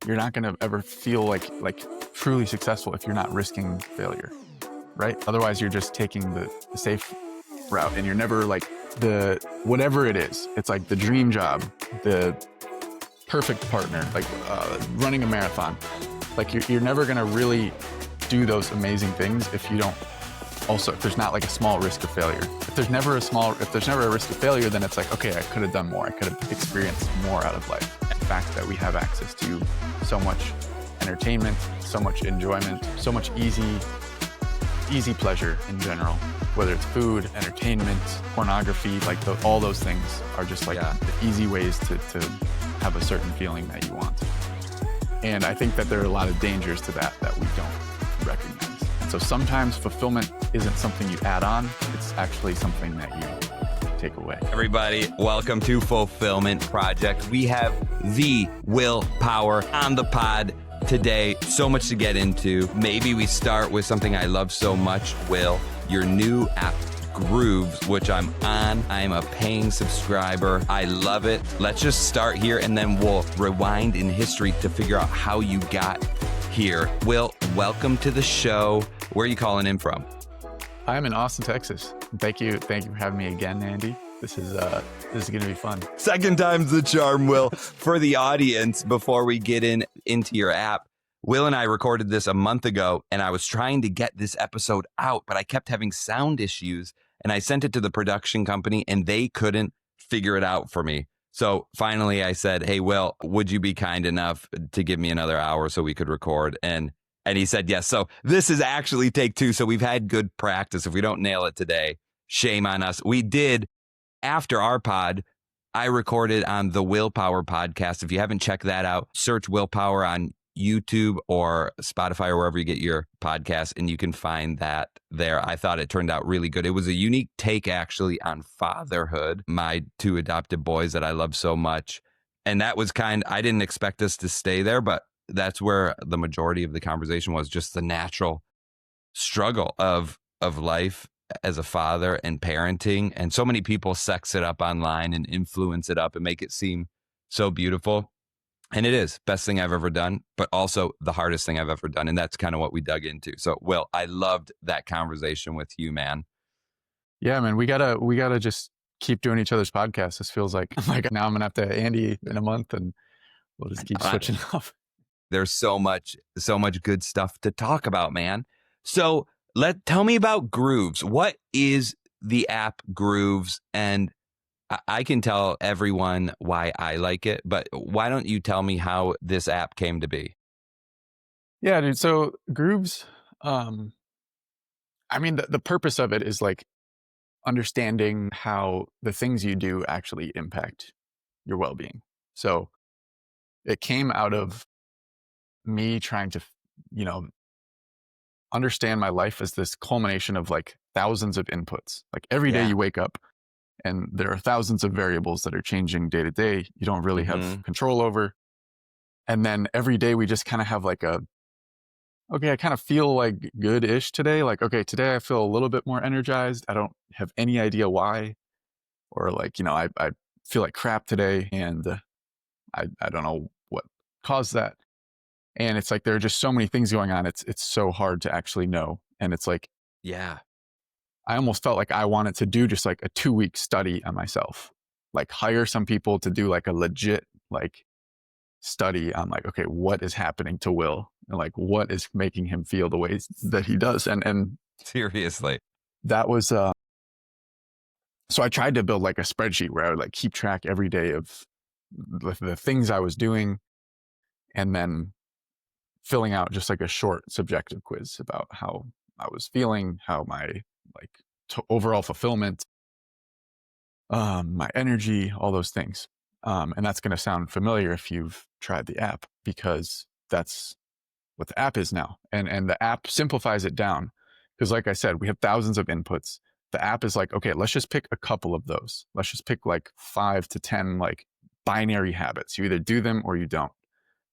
You're not going to ever feel like truly successful if you're not risking failure, right? Otherwise, you're just taking the safe route, and you're never like whatever it is. It's like the dream job, the perfect partner, like running a marathon. Like you're never going to really do those amazing things if you don't if there's not like a small risk of failure. If there's never a risk of failure, then it's like, okay, I could have done more. I could have experienced more out of life. The fact that we have access to so much entertainment, so much enjoyment, so much easy pleasure in general, whether it's food, entertainment, pornography, like all those things are just like the easy ways to have a certain feeling that you want. And I think that there are a lot of dangers to that we don't recognize. And so sometimes fulfillment isn't something you add on, it's actually something that you take away. Everybody, welcome to Fulfillment Project. We have the willpower on the pod today. So much to get into. Maybe we start with something I love so much, Will, your new app, Grooves, which I'm on. I'm a paying subscriber. I love it. Let's just start here and then we'll rewind in history to figure out how you got here. Will, welcome to the show. Where are you calling in from? I'm in Austin, Texas. Thank you for having me again, Andy. This is going to be fun. Second time's the charm, Will. For the audience, before we get into your app, Will and I recorded this a month ago, and I was trying to get this episode out, but I kept having sound issues, and I sent it to the production company, and they couldn't figure it out for me. So finally, I said, hey, Will, would you be kind enough to give me another hour so we could record? And he said yes. So this is actually take two, so we've had good practice. If we don't nail it today, shame on us. We did, after our pod, I recorded on the Willpower podcast. If you haven't checked that out, search Willpower on YouTube or Spotify or wherever you get your podcasts, and you can find that there. I thought it turned out really good. It was a unique take actually on fatherhood, my two adopted boys that I love so much. And that was I didn't expect us to stay there, but that's where the majority of the conversation was, just the natural struggle of life as a father and parenting. And so many people sex it up online and influence it up and make it seem so beautiful. And it is best thing I've ever done, but also the hardest thing I've ever done. And that's kind of what we dug into. So, Will, I loved that conversation with you, man. Yeah, man, we gotta just keep doing each other's podcasts. This feels like now I'm gonna have to Andy in a month, and we'll just keep switching off. There's so much good stuff to talk about, man. So tell me about Grooves. What is the app Grooves? And I can tell everyone why I like it, but why don't you tell me how this app came to be? Yeah, dude. So Grooves, the purpose of it is like understanding how the things you do actually impact your well-being. So it came out of me trying to, understand my life as this culmination of like thousands of inputs. Like every day you wake up, and there are thousands of variables that are changing day to day. You don't really have control over. And then every day we just kind of have like I kind of feel like good-ish today. Like, okay, today I feel a little bit more energized. I don't have any idea why. Or like, I feel like crap today, and I don't know what caused that. And it's like, there are just so many things going on. It's so hard to actually know. And it's like, I almost felt like I wanted to do just like a 2-week study on myself, like hire some people to do like a legit like study on like, okay, what is happening to Will, and like what is making him feel the ways that he does. And seriously, that was so I tried to build like a spreadsheet where I would like keep track every day of the things I was doing, and then filling out just like a short subjective quiz about how I was feeling, how my like overall fulfillment, my energy, all those things. And that's going to sound familiar if you've tried the app, because that's what the app is now. And the app simplifies it down, because like I said, we have thousands of inputs. The app is like, okay, let's just pick a couple of those. Let's just pick like 5 to 10 like binary habits. You either do them or you don't.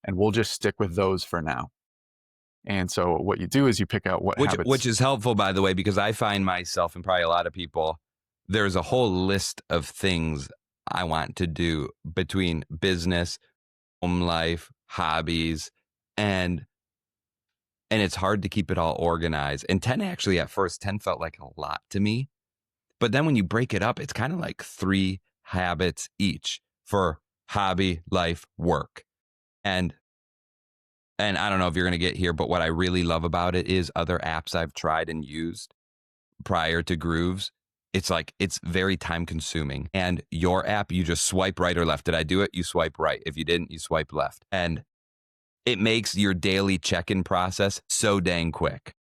And we'll just stick with those for now. And so what you do is you pick out habits. Which is helpful, by the way, because I find myself, and probably a lot of people, there's a whole list of things I want to do between business, home life, hobbies, and it's hard to keep it all organized. And 10 actually at first, 10 felt like a lot to me. But then when you break it up, it's kind of like 3 habits each for hobby, life, work. And I don't know if you're going to get here, but what I really love about it is other apps I've tried and used prior to Grooves. It's like, it's very time consuming. And your app, you just swipe right or left. Did I do it? You swipe right. If you didn't, you swipe left. And it makes your daily check-in process so dang quick.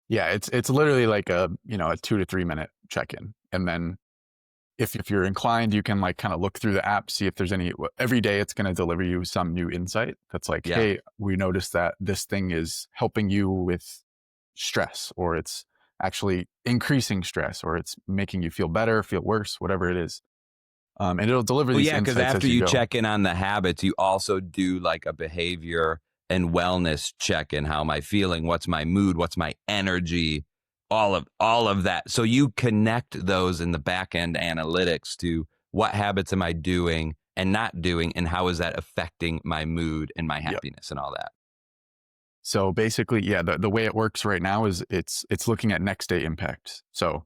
Yeah, it's literally like a 2 to 3 minute check-in. And then if you're inclined, you can like kind of look through the app, see if there's any, every day it's going to deliver you some new insight that's like, Yeah. hey, we noticed that this thing is helping you with stress, or it's actually increasing stress, or it's making you feel better, feel worse, whatever it is. And it'll deliver these insights. Because after as you go. check in on the habits, you also do like a behavior and wellness check in. How am I feeling? What's my mood? What's my energy? All of that. So you connect those in the back end analytics to what habits am I doing and not doing, and how is that affecting my mood and my happiness and all that. So basically, yeah, the way it works right now is it's looking at next day impacts. So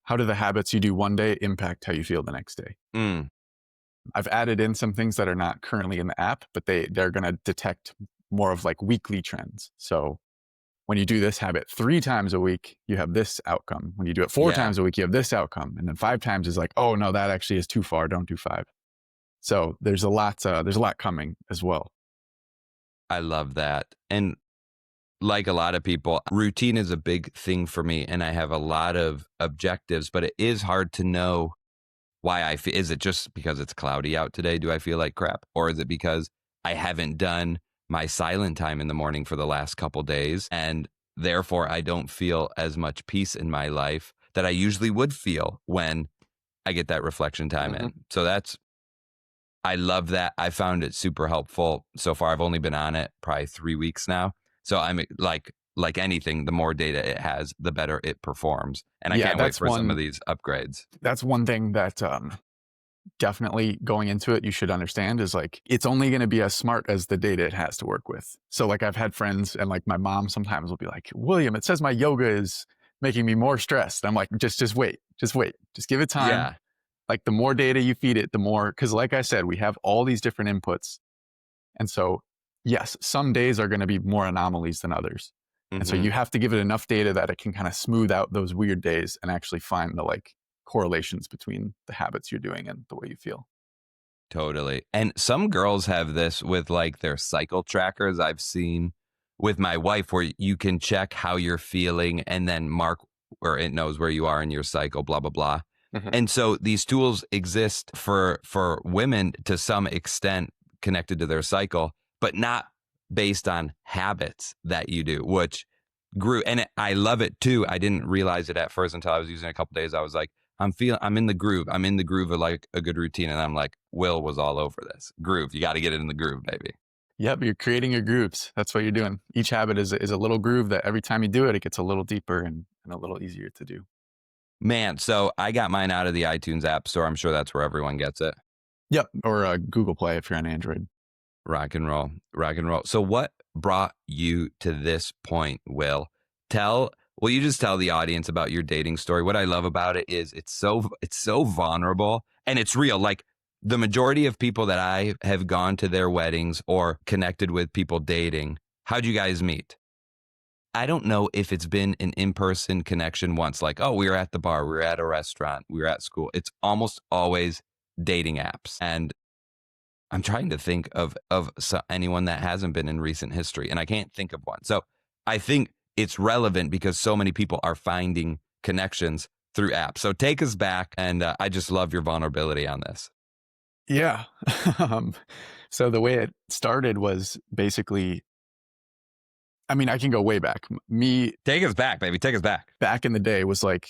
how do the habits you do one day impact how you feel the next day? I've added in some things that are not currently in the app, but they're going to detect more of like weekly trends. So when you do this habit 3 times a week, you have this outcome. When you do it 4 times a week, you have this outcome. And then 5 times is like, oh no, that actually is too far. Don't do 5. So there's a lot coming as well. I love that. And like a lot of people, routine is a big thing for me, and I have a lot of objectives, but it is hard to know why I feel. Is it just because it's cloudy out today? Do I feel like crap? Or is it because I haven't done my silent time in the morning for the last couple days, and therefore I don't feel as much peace in my life that I usually would feel when I get that reflection time in? So I love that. I found it super helpful so far. I've only been on it probably 3 weeks now. So I'm like anything, the more data it has, the better it performs. And I can't wait for some of these upgrades. That's one thing that definitely going into it, you should understand is like, it's only going to be as smart as the data it has to work with. So like I've had friends, and like my mom sometimes will be like, William, it says my yoga is making me more stressed. I'm like, just wait, just give it time. Yeah. Like the more data you feed it, the more, because like I said, we have all these different inputs. And so yes, some days are going to be more anomalies than others. And so you have to give it enough data that it can kind of smooth out those weird days and actually find the like correlations between the habits you're doing and the way you feel. Totally. And some girls have this with like their cycle trackers. I've seen with my wife where you can check how you're feeling and then mark where it knows where you are in your cycle, blah, blah, blah. And so these tools exist for women to some extent connected to their cycle, but not based on habits that you do, which grew. And I love it too. I didn't realize it at first until I was using it a couple days. I was like, I'm in the groove. I'm in the groove of like a good routine. And I'm like, Will was all over this groove. You got to get it in the groove, baby. Yep. You're creating your grooves. That's what you're doing. Each habit is a little groove that every time you do it, it gets a little deeper and a little easier to do. Man, so I got mine out of the iTunes app store. I'm sure that's where everyone gets it. Yep. Or Google Play if you're on Android. Rock and roll. So what brought you to this point, Will? Will you just tell the audience about your dating story? What I love about it is it's so vulnerable and it's real. Like the majority of people that I have gone to their weddings or connected with people dating, how'd you guys meet? I don't know if it's been an in-person connection once, like, oh, we were at the bar, we were at a restaurant, we were at school. It's almost always dating apps. And I'm trying to think of anyone that hasn't been in recent history, and I can't think of one. So I think it's relevant because so many people are finding connections through apps. So take us back, and I just love your vulnerability on this. Yeah. So the way it started was basically, I mean, I can go way back. Take us back, baby. Take us back. Back in the day was like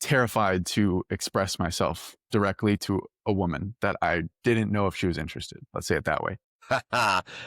terrified to express myself directly to a woman that I didn't know if she was interested. Let's say it that way.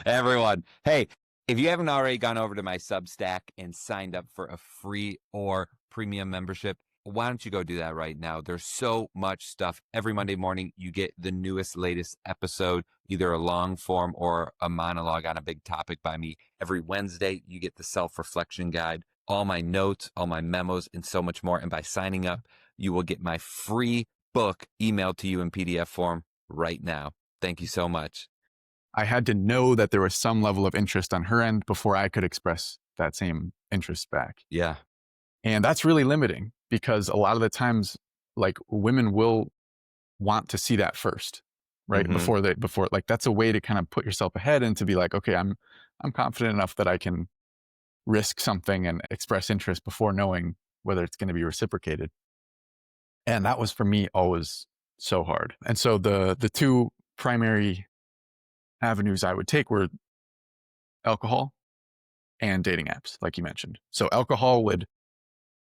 Everyone, hey, if you haven't already gone over to my Substack and signed up for a free or premium membership, Why don't you go do that right now? There's so much stuff. Every Monday morning, you get the newest, latest episode, either a long form or a monologue on a big topic by me. Every Wednesday, you get the self-reflection guide, all my notes, all my memos, and so much more. And by signing up, you will get my free book emailed to you in PDF form right now. Thank you so much. I had to know that there was some level of interest on her end before I could express that same interest back. Yeah. And that's really limiting because a lot of the times, like, women will want to see that first, right? Mhm. Before like, that's a way to kind of put yourself ahead and to be like, okay, I'm confident enough that I can risk something and express interest before knowing whether it's going to be reciprocated. And that was for me always so hard. And so the two primary avenues I would take were alcohol and dating apps, like you mentioned. So alcohol would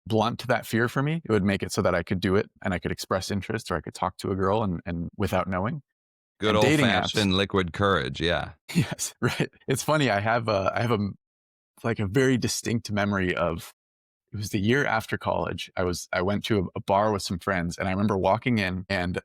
blunt that fear for me. It would make it so that I could do it and I could express interest or I could talk to a girl and without knowing. Good And old dating apps, fashioned liquid courage. Yeah. yes, right. It's funny. I have like a very distinct memory of, it was the year after college. I went to a bar with some friends and I remember walking in and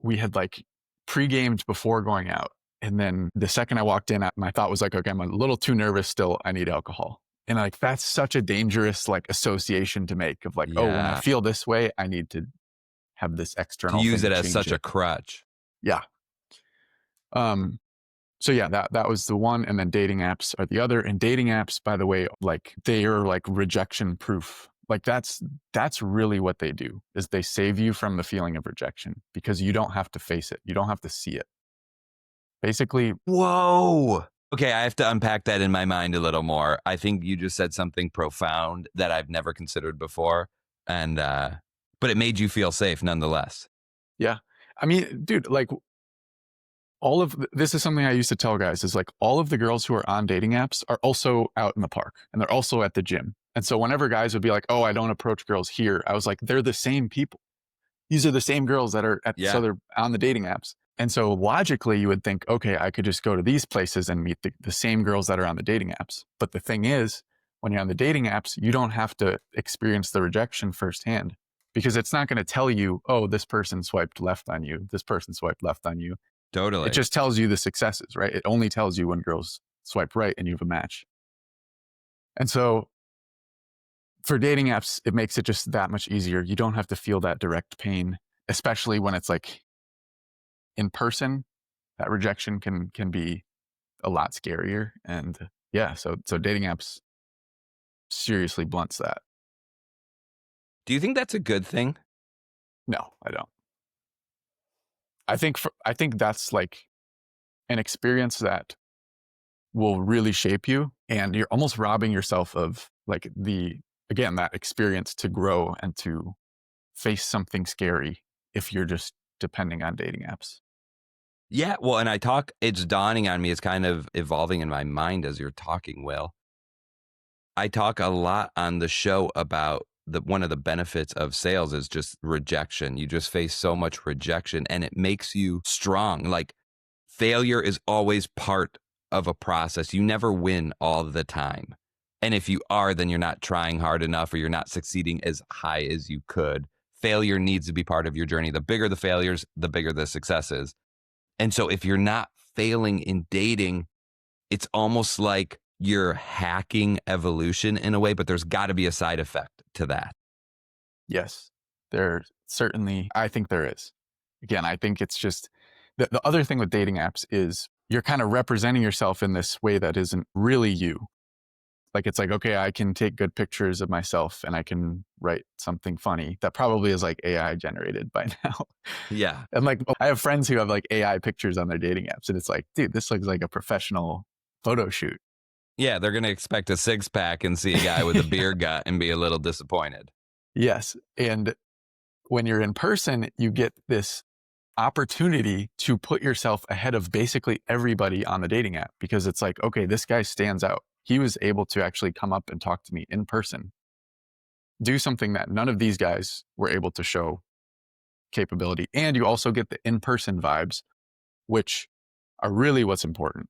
we had like pre-gamed before going out. And then the second I walked in, my thought was like, okay, I'm a little too nervous still. I need alcohol. And like, that's such a dangerous like association to make of like, oh, when I Yeah. feel this way, I need to have this To external use thing it to as change such it. a crutch. Yeah. So yeah, that was the one. And then dating apps are the other. And dating apps, by the way, like they are like rejection proof. Like that's really what they do, is they save you from the feeling of rejection because you don't have to face it. You don't have to see it. Basically, Whoa. Okay, I have to unpack that in my mind a little more. I think you just said something profound that I've never considered before. And but it made you feel safe nonetheless. yeah. I mean, dude, like this is something I used to tell guys, is like all of the girls who are on dating apps are also out in the park and they're also at the gym. And so whenever guys would be like, oh, I don't approach girls here, I was like, they're the same people. These are the same girls that are at this Yeah. other on the dating apps. And so logically you would think, okay, I could just go to these places and meet the same girls that are on the dating apps. But the thing is, when you're on the dating apps, you don't have to experience the rejection firsthand because it's not going to tell you, oh, this person swiped left on you. This person swiped left on you. It Totally. just tells you the successes, right? It only tells you when girls swipe right and you have a match. And so for dating apps, it makes it just that much easier. You don't have to feel that direct pain, especially when it's like in person. That rejection can be a lot scarier. And yeah, so dating apps seriously blunts that. Do you think that's a good thing? No, I don't. I think that's like an experience that will really shape you, and you're almost robbing yourself of like that experience to grow and to face something scary if you're just depending on dating apps. Yeah, well, and it's dawning on me, it's kind of evolving in my mind as you're talking, Will. I talk a lot on the show about one of the benefits of sales is just rejection. You just face so much rejection and it makes you strong. Like failure is always part of a process. You never win all the time. And if you are, then you're not trying hard enough or you're not succeeding as high as you could. Failure needs to be part of your journey. The bigger the failures, the bigger the successes. And so if you're not failing in dating, it's almost like you're hacking evolution in a way, but there's got to be a side effect to that. Yes, I think there is. Again, I think it's just the other thing with dating apps is you're kind of representing yourself in this way that isn't really you. Like, it's like, okay, I can take good pictures of myself and I can write something funny that probably is like AI generated by now. Yeah. And like, I have friends who have like AI pictures on their dating apps and it's like, dude, this looks like a professional photo shoot. Yeah, they're going to expect a six pack and see a guy with a beer gut and be a little disappointed. Yes. And when you're in person, you get this opportunity to put yourself ahead of basically everybody on the dating app because it's like, okay, this guy stands out. He was able to actually come up and talk to me in person, do something that none of these guys were able to show capability. And you also get the in-person vibes, which are really what's important.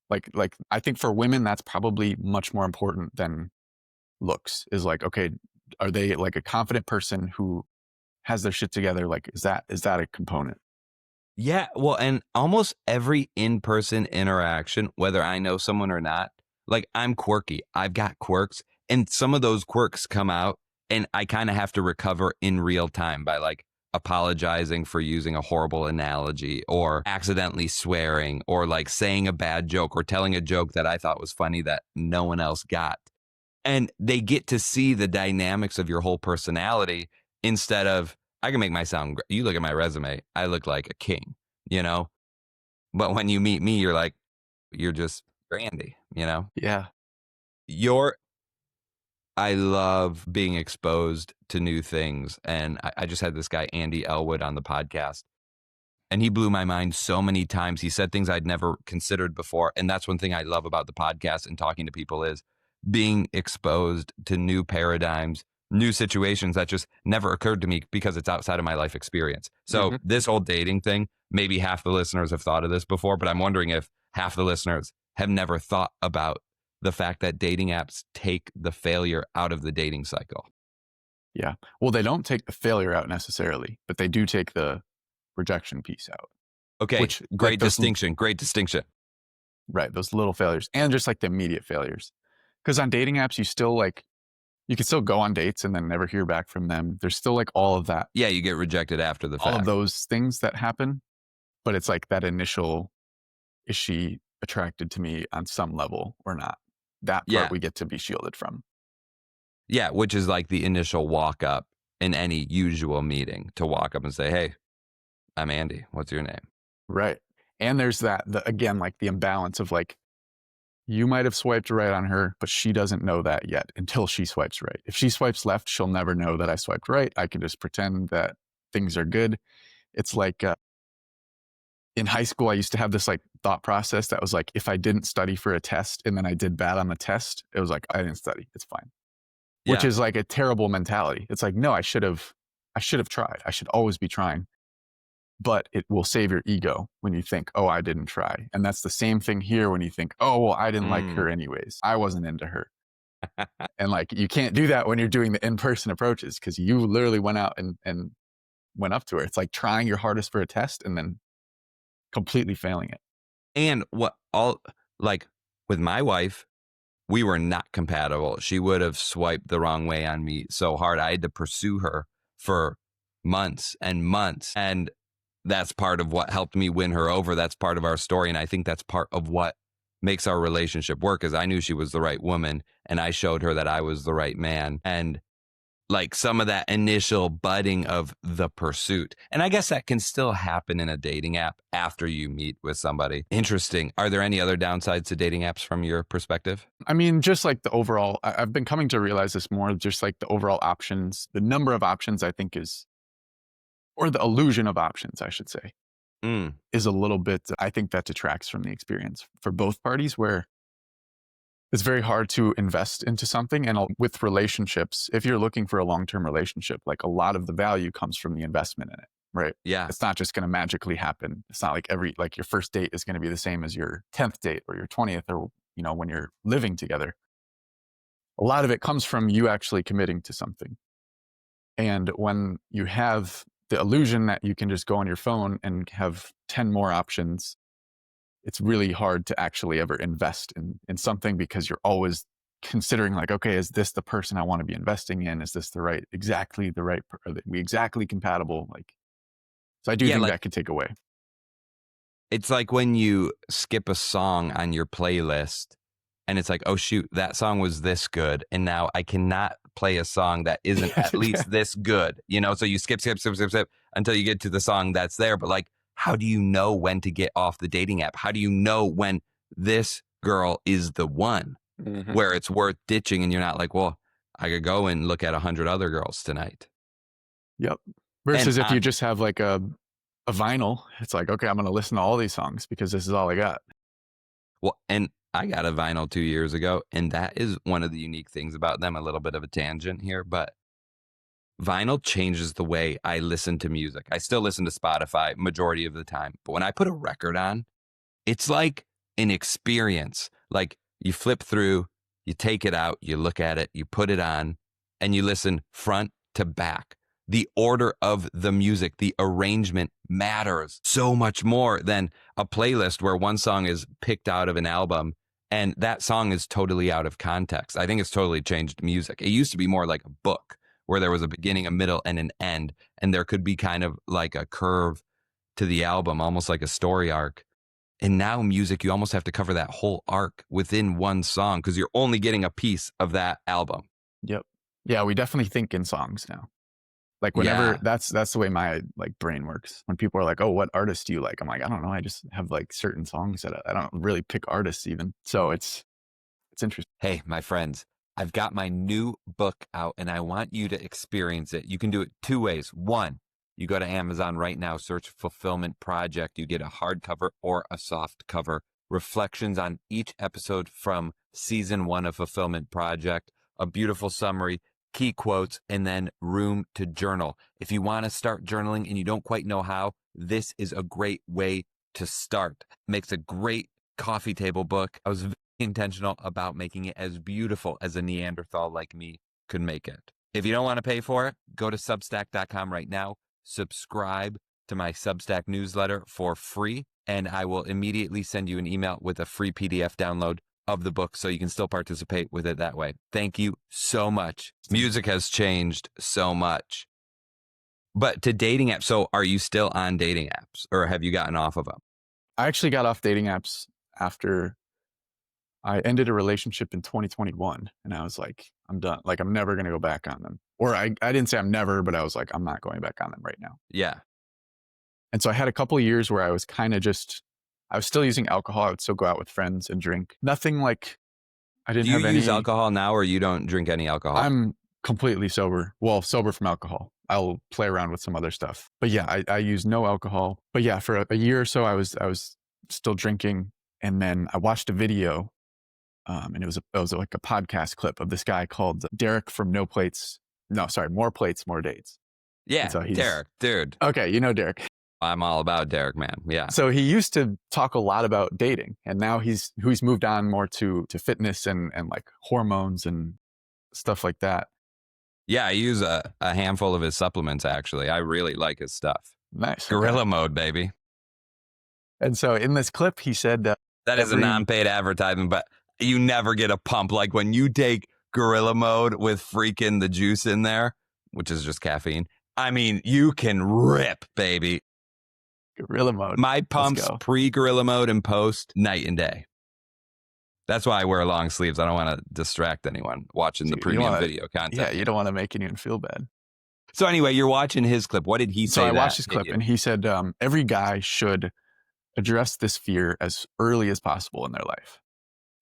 Like I think for women, that's probably much more important than looks, is like, okay, Are they like a confident person who has their shit together? Like, is that a component? Yeah, well, and almost every in-person interaction, whether I know someone or not, like I'm quirky. I've got quirks, and some of those quirks come out, and I kind of have to recover in real time by like apologizing for using a horrible analogy or accidentally swearing or like saying a bad joke or telling a joke that I thought was funny that no one else got. And they get to see the dynamics of your whole personality instead of, I can make my sound, you look at my resume, I look like a king, you know? But when you meet me, you're just Andy, you know? Yeah. You're, I love being exposed to new things. And I just had this guy, Andy Elwood, on the podcast. And he blew my mind so many times. He said things I'd never considered before. And that's one thing I love about the podcast and talking to people is being exposed to new paradigms, new situations that just never occurred to me because it's outside of my life experience. So this whole dating thing, maybe half the listeners have thought of this before, but I'm wondering if half the listeners have never thought about the fact that dating apps take the failure out of the dating cycle. Yeah. Well, they don't take the failure out necessarily, but they do take the rejection piece out. Okay. Which, great like, those, distinction. Great distinction. right. Those little failures and just like the immediate failures. Because on dating apps, you still like, you can still go on dates and then never hear back from them. There's still like all of that. Yeah. You get rejected after the fact. All of those things that happen. But it's like that initial, is she attracted to me on some level or not? That part we get to be shielded from. Yeah. Which is like the initial walk up in any usual meeting to walk up and say, hey, I'm Andy. What's your name? Right. And there's that, again, like the imbalance of like, you might have swiped right on her, but she doesn't know that yet until she swipes right. If she swipes left, she'll never know that I swiped right. I can just pretend that things are good. It's like in high school, I used to have this like thought process that was like, if I didn't study for a test and then I did bad on the test, it was like, I didn't study. It's fine. Yeah. Which is like a terrible mentality. It's like, no, I should have tried. I should always be trying. But it will save your ego when you think, oh, I didn't try. And that's the same thing here when you think, oh, well, I didn't like her anyways. I wasn't into her. And like, you can't do that when you're doing the in-person approaches because you literally went out and went up to her. It's like trying your hardest for a test and then completely failing it. And like with my wife, we were not compatible. She would have swiped the wrong way on me so hard. I had to pursue her for months and months. And that's part of what helped me win her over. That's part of our story. And I think that's part of what makes our relationship work is I knew she was the right woman and I showed her that I was the right man. And like some of that initial budding of the pursuit. And I guess that can still happen in a dating app after you meet with somebody. Interesting. Are there any other downsides to dating apps from your perspective? I mean, just like the overall, I've been coming to realize this more, just like the overall options, the number of options I think is, or the illusion of options, I should say, is a little bit, I think that detracts from the experience for both parties where it's very hard to invest into something. And with relationships, if you're looking for a long-term relationship, like a lot of the value comes from the investment in it, right? Yeah. It's not just going to magically happen. It's not like like your first date is going to be the same as your 10th date or your 20th or, you know, when you're living together. A lot of it comes from you actually committing to something. And when you have the illusion that you can just go on your phone and have 10 more options, it's really hard to actually ever invest in something because you're always considering like, okay, is this the person I want to be investing in? Is this exactly the right, are we exactly compatible? Like, so I do think that could take away. It's like when you skip a song on your playlist and it's like, oh shoot, that song was this good. And now I cannot play a song that isn't at least this good, you know? So you skip until you get to the song that's there. But like, how do you know when to get off the dating app? How do you know when this girl is the one where it's worth ditching and you're not like, well, I could go and look at 100 other girls tonight. Yep. Versus if you just have like a vinyl, it's like, okay, I'm going to listen to all these songs because this is all I got. Well, and I got a vinyl 2 years ago, and that is one of the unique things about them. A little bit of a tangent here, but vinyl changes the way I listen to music. I still listen to Spotify majority of the time, but when I put a record on, it's like an experience. Like you flip through, you take it out, you look at it, you put it on, and you listen front to back. The order of the music, the arrangement matters so much more than a playlist where one song is picked out of an album and that song is totally out of context. I think it's totally changed music. It used to be more like a book where there was a beginning, a middle, and an end, and there could be kind of like a curve to the album, almost like a story arc. And now music, you almost have to cover that whole arc within one song because you're only getting a piece of that album. Yep. Yeah, we definitely think in songs now. Like whenever that's the way my like brain works. When people are like, "Oh, what artist do you like?" I'm like, "I don't know. I just have like certain songs that I don't really pick artists even." So it's interesting. Hey, my friends, I've got my new book out and I want you to experience it. You can do it two ways. One, you go to Amazon right now, search Fulfillment Project. You get a hardcover or a soft cover. Reflections on each episode from season 1 of Fulfillment Project. A beautiful summary, key quotes, and then room to journal. If you want to start journaling and you don't quite know how, this is a great way to start. Makes a great coffee table book. I was very intentional about making it as beautiful as a Neanderthal like me could make it. If you don't want to pay for it, go to substack.com right now. Subscribe to my Substack newsletter for free, and I will immediately send you an email with a free PDF download of the book so you can still participate with it that way. Thank you so much. Music has changed so much. But to dating apps, so are you still on dating apps or have you gotten off of them? I actually got off dating apps after I ended a relationship in 2021 and I was like, I'm done. Like, I'm never going to go back on them. Or I didn't say I'm never, but I was like, I'm not going back on them right now. Yeah. And so I had a couple of years where I was kind of I was still using alcohol. I would still go out with friends and drink. Nothing like I didn't have any. Do you use alcohol now or you don't drink any alcohol? I'm completely sober. Well, sober from alcohol. I'll play around with some other stuff. But yeah, I use no alcohol. But yeah, for a year or so, I was still drinking. And then I watched a video and it was like a podcast clip of this guy called Derek from More Plates, More Dates. Yeah, so Derek, dude. Okay, you know Derek. I'm all about Derek, man. Yeah. So he used to talk a lot about dating, and now he's moved on more to fitness and like hormones and stuff like that. Yeah, I use a handful of his supplements, actually. I really like his stuff. Nice. Gorilla mode, baby. And so in this clip, he said that is a non-paid advertisement, but you never get a pump. Like when you take gorilla mode with freaking the juice in there, which is just caffeine. I mean, you can rip, baby. Gorilla mode. My pumps pre-gorilla mode and post, night and day. That's why I wear long sleeves. I don't want to distract anyone watching the premium video content. Yeah, you don't want to make anyone feel bad. So anyway, you're watching his clip. What did he say? So I watched his clip and he said every guy should address this fear as early as possible in their life.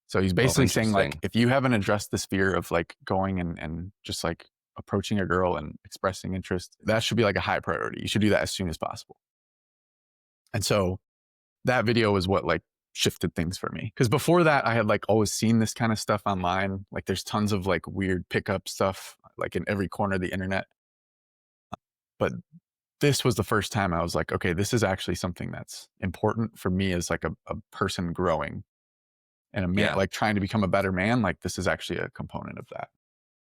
So he's basically saying like, if you haven't addressed this fear of like going and just like approaching a girl and expressing interest, that should be like a high priority. You should do that as soon as possible. And so that video was what like shifted things for me. Because before that, I had like always seen this kind of stuff online. Like there's tons of like weird pickup stuff like in every corner of the internet. But this was the first time I was like, okay, this is actually something that's important for me as like a person growing and a man, like trying to become a better man. Like this is actually a component of that.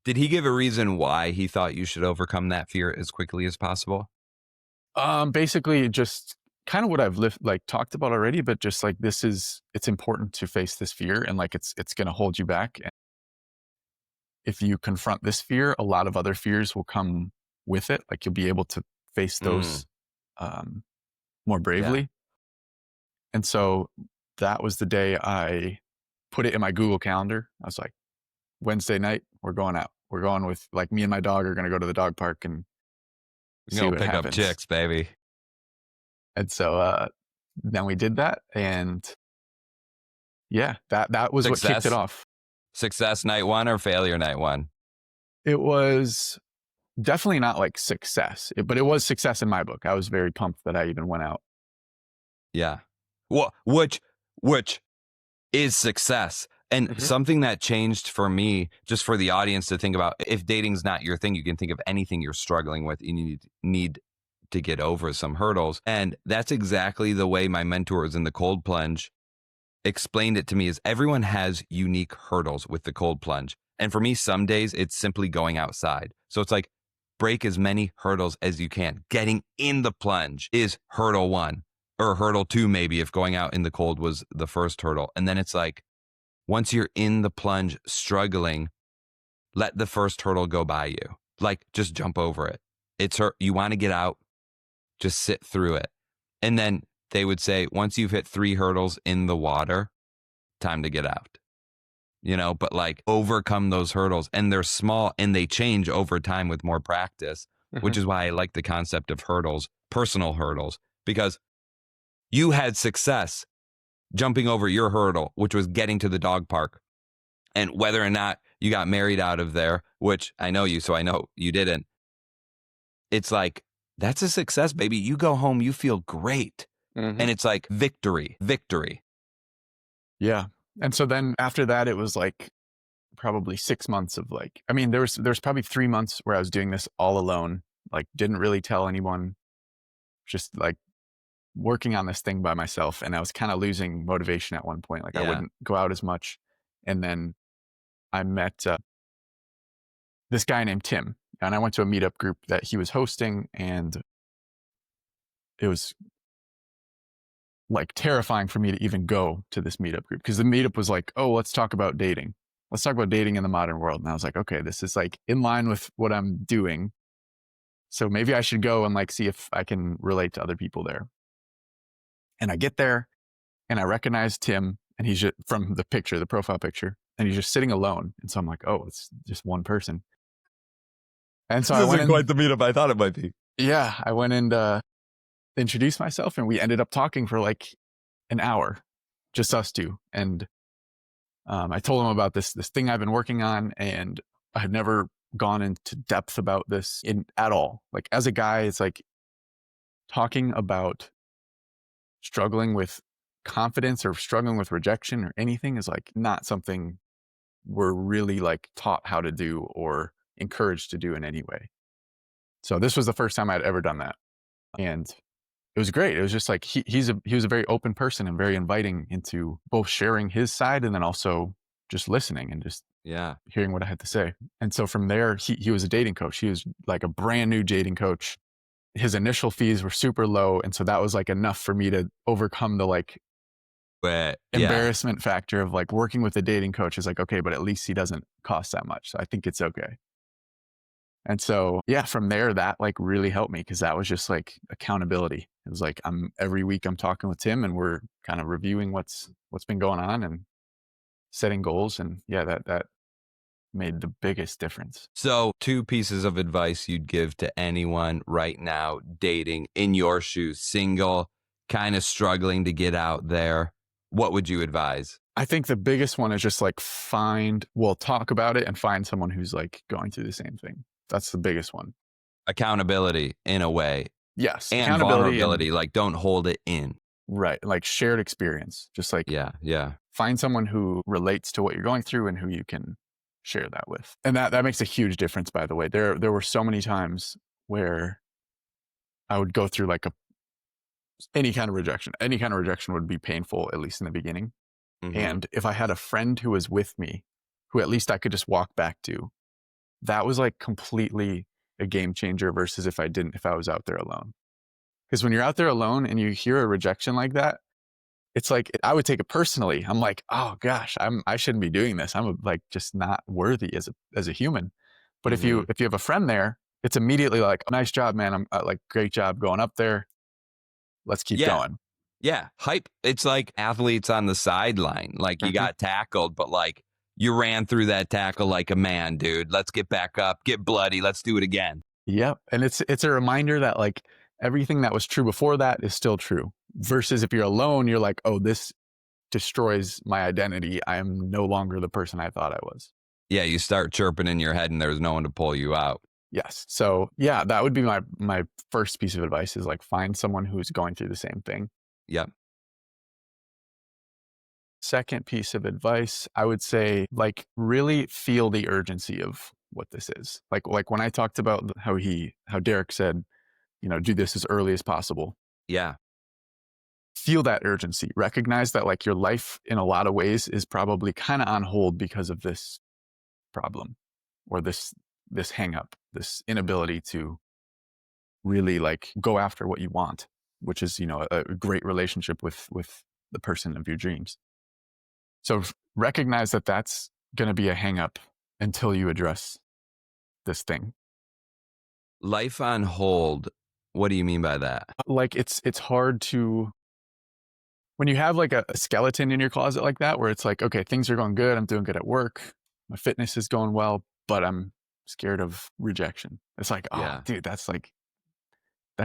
Did he give a reason why he thought you should overcome that fear as quickly as possible? Basically just kind of what I've talked about already, but just like it's important to face this fear and like it's going to hold you back. And if you confront this fear, a lot of other fears will come with it. Like you'll be able to face those more bravely. Yeah. And so that was the day I put it in my Google Calendar. I was like, Wednesday night, we're going out. We're going with like me and my dog are going to go to the dog park and see what happens. Pick up chicks, baby. And so then we did that, and yeah, that was what kicked it off. Success night one or failure night one? It was definitely not like success, but it was success in my book. I was very pumped that I even went out. Yeah. Well, which is success. And something that changed for me, just for the audience to think about, if dating's not your thing, you can think of anything you're struggling with and you need to get over some hurdles. And that's exactly the way my mentors in the cold plunge explained it to me, is everyone has unique hurdles with the cold plunge. And for me, some days it's simply going outside. So it's like break as many hurdles as you can. Getting in the plunge is hurdle 1 or hurdle 2, maybe if going out in the cold was the first hurdle. And then it's like, once you're in the plunge struggling, let the first hurdle go by you. Like just jump over it. It's hurt. You want to get out, just sit through it. And then they would say, once you've hit 3 hurdles in the water, time to get out. But like overcome those hurdles, and they're small and they change over time with more practice, which is why I like the concept of hurdles, personal hurdles, because you had success jumping over your hurdle, which was getting to the dog park. And whether or not you got married out of there, which I know you, so I know you didn't. It's like, that's a success, baby. You go home, you feel great. And it's like victory. Yeah. And so then after that, it was like probably 6 months of like, I mean, there's probably 3 months where I was doing this all alone, like didn't really tell anyone, just like working on this thing by myself. And I was kind of losing motivation at one point. Like I wouldn't go out as much. And then I met this guy named Tim, and I went to a meetup group that he was hosting, and it was like terrifying for me to even go to this meetup group, because the meetup was like, oh, let's talk about dating. Let's talk about dating in the modern world. And I was like, okay, this is like in line with what I'm doing. So maybe I should go and like see if I can relate to other people there. And I get there and I recognize Tim, and he's just from the picture, the profile picture, and he's just sitting alone. And so I'm like, oh, it's just one person. And so This I went isn't quite the meetup I thought it might be. Yeah, I went and introduced myself, and we ended up talking for like an hour, just us two. And I told him about this thing I've been working on, and I had never gone into depth about this at all. Like as a guy, it's like talking about struggling with confidence or struggling with rejection or anything is like not something we're really like taught how to do or encouraged to do in any way. So this was the first time I'd ever done that. And it was great. It was just like, he was a very open person and very inviting into both sharing his side and then also just listening and just hearing what I had to say. And so from there, he was a dating coach. He was like a brand new dating coach. His initial fees were super low. And so that was like enough for me to overcome the like embarrassment factor of like working with a dating coach. Is like, okay, but at least he doesn't cost that much. So I think it's okay. And so, yeah, from there, that like really helped me, because that was just like accountability. It was like, every week I'm talking with Tim and we're kind of reviewing what's been going on and setting goals. And yeah, that made the biggest difference. So 2 pieces of advice you'd give to anyone right now dating, in your shoes, single, kind of struggling to get out there. What would you advise? I think the biggest one is just like talk about it and find someone who's like going through the same thing. That's the biggest one. Accountability in a way. Yes. And vulnerability. Like don't hold it in. Right. Like shared experience. Just like, find someone who relates to what you're going through and who you can share that with. And that makes a huge difference, by the way. There were so many times where I would go through like any kind of rejection. Any kind of rejection would be painful, at least in the beginning. Mm-hmm. And if I had a friend who was with me, who at least I could just walk back to, that was like completely a game changer versus if I was out there alone. Because when you're out there alone and you hear a rejection like that, it's like, I would take it personally. I'm like, oh gosh, I shouldn't be doing this. I'm like just not worthy as a human. But if you have a friend there, it's immediately like, nice job, man. I'm like, great job going up there. Let's keep going. Yeah. Hype. It's like athletes on the sideline. Like you got tackled, but like you ran through that tackle like a man, dude. Let's get back up, get bloody. Let's do it again. Yep. And it's a reminder that like everything that was true before that is still true. Versus if you're alone, you're like, oh, this destroys my identity. I am no longer the person I thought I was. Yeah. You start chirping in your head and there's no one to pull you out. Yes. So yeah, that would be my first piece of advice, is like find someone who's going through the same thing. Yep. Second piece of advice, I would say like really feel the urgency of what this is. Like when I talked about how Derek said, do this as early as possible. Yeah. Feel that urgency. Recognize that like your life in a lot of ways is probably kind of on hold because of this problem or this hang up, this inability to really like go after what you want, which is, you know, a great relationship with the person of your dreams. So recognize that that's going to be a hang up until you address this thing. Life on hold. What do you mean by that? Like it's hard to, when you have like a skeleton in your closet like that, where it's like, okay, things are going good. I'm doing good at work. My fitness is going well, but I'm scared of rejection. It's like, oh, Yeah. dude, that's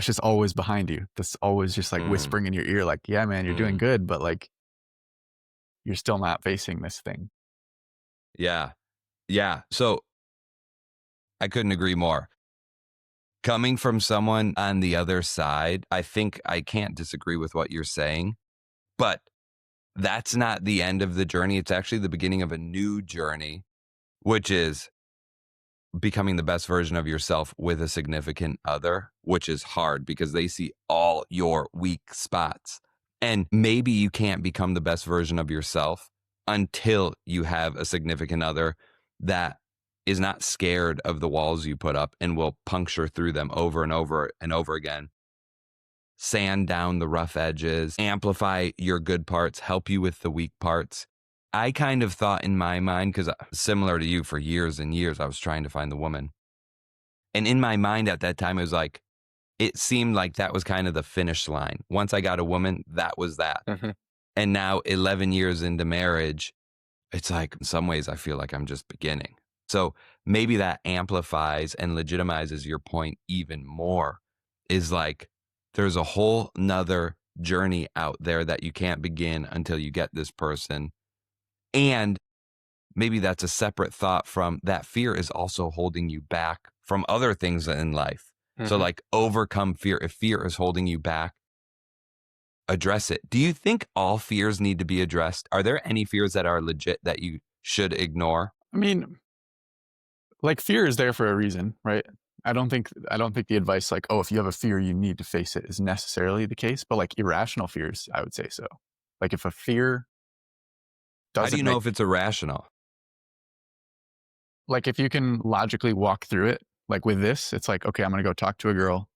just always behind you. That's always just like whispering in your ear, like, yeah, man, you're doing good, but like, you're still not facing this thing. Yeah. Yeah. So I couldn't agree more. Coming from someone on the other side, I think I can't disagree with what you're saying, but that's not the end of the journey. It's actually the beginning of a new journey, which is becoming the best version of yourself with a significant other, which is hard because they see all your weak spots. And maybe you can't become the best version of yourself until you have a significant other that is not scared of the walls you put up and will puncture through them over and over and over again. Sand down the rough edges, amplify your good parts, help you with the weak parts. I kind of thought in my mind, because similar to you, for years and years, I was trying to find the woman. And in my mind at that time, it was like, it seemed like that was kind of the finish line. Once I got a woman, that was that. And now 11 years into marriage, it's like, in some ways, I feel like I'm just beginning. So maybe that amplifies and legitimizes your point even more, is like, there's a whole nother journey out there that you can't begin until you get this person. And maybe that's a separate thought from that fear is also holding you back from other things in life. So like overcome fear. If fear is holding you back, address it. Do you think all fears need to be addressed? Are there any fears that are legit that you should ignore? I mean, like fear is there for a reason, right? I don't think the advice like, oh, if you have a fear, you need to face it is necessarily the case, but like irrational fears, I would say so. Like if a fear How doesn't do you know if it's irrational? like if you can logically walk through it, like with this, it's like, okay, I'm going to go talk to a girl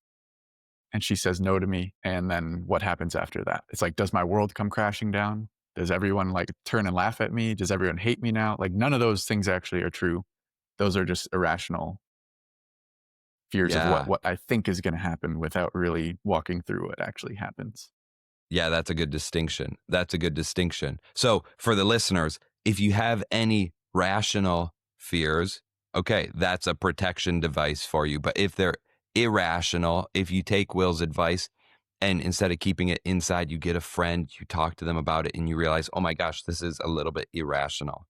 and she says no to me. And then what happens after that? It's like, does my world come crashing down? Does everyone like turn and laugh at me? Does everyone hate me now? Like none of those things actually are true. Those are just irrational fears of what I think is going to happen without really walking through what actually happens. Yeah, that's a good distinction. That's a good distinction. So for the listeners, if you have any rational fears, okay, that's a protection device for you. But if they're irrational, if you take Will's advice and instead of keeping it inside, you get a friend, you talk to them about it and you realize, oh my gosh, this is a little bit irrational,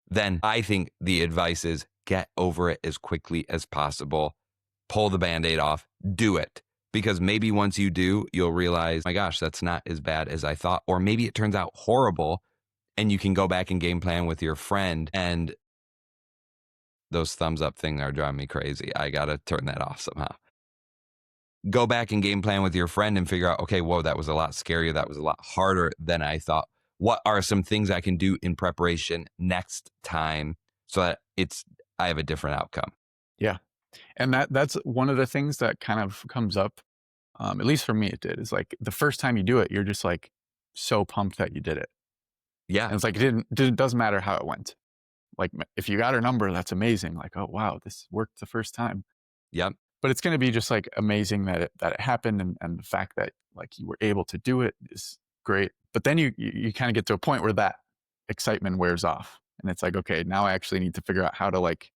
then I think the advice is get over it as quickly as possible. Pull the Band-Aid off, do it. Because maybe once you do, you'll realize, my gosh, that's not as bad as I thought. Or maybe it turns out horrible and you can go back and game plan with your friend. And those thumbs up things are driving me crazy. I got to turn that off somehow. Go back and game plan with your friend and figure out, okay, whoa, that was a lot scarier. That was a lot harder than I thought. What are some things I can do in preparation next time so that I have a different outcome? Yeah. And that's one of the things that kind of comes up, at least for me it did, is like the first time you do it, you're just like so pumped that you did it. Yeah. And it's like, it doesn't matter how it went. Like if you got her number, that's amazing. Like, oh, wow, this worked the first time. Yep. But it's going to be just like amazing that it happened. And the fact that like you were able to do it is great. But then you kind of get to a point where that excitement wears off. And it's like, okay, now I actually need to figure out how to like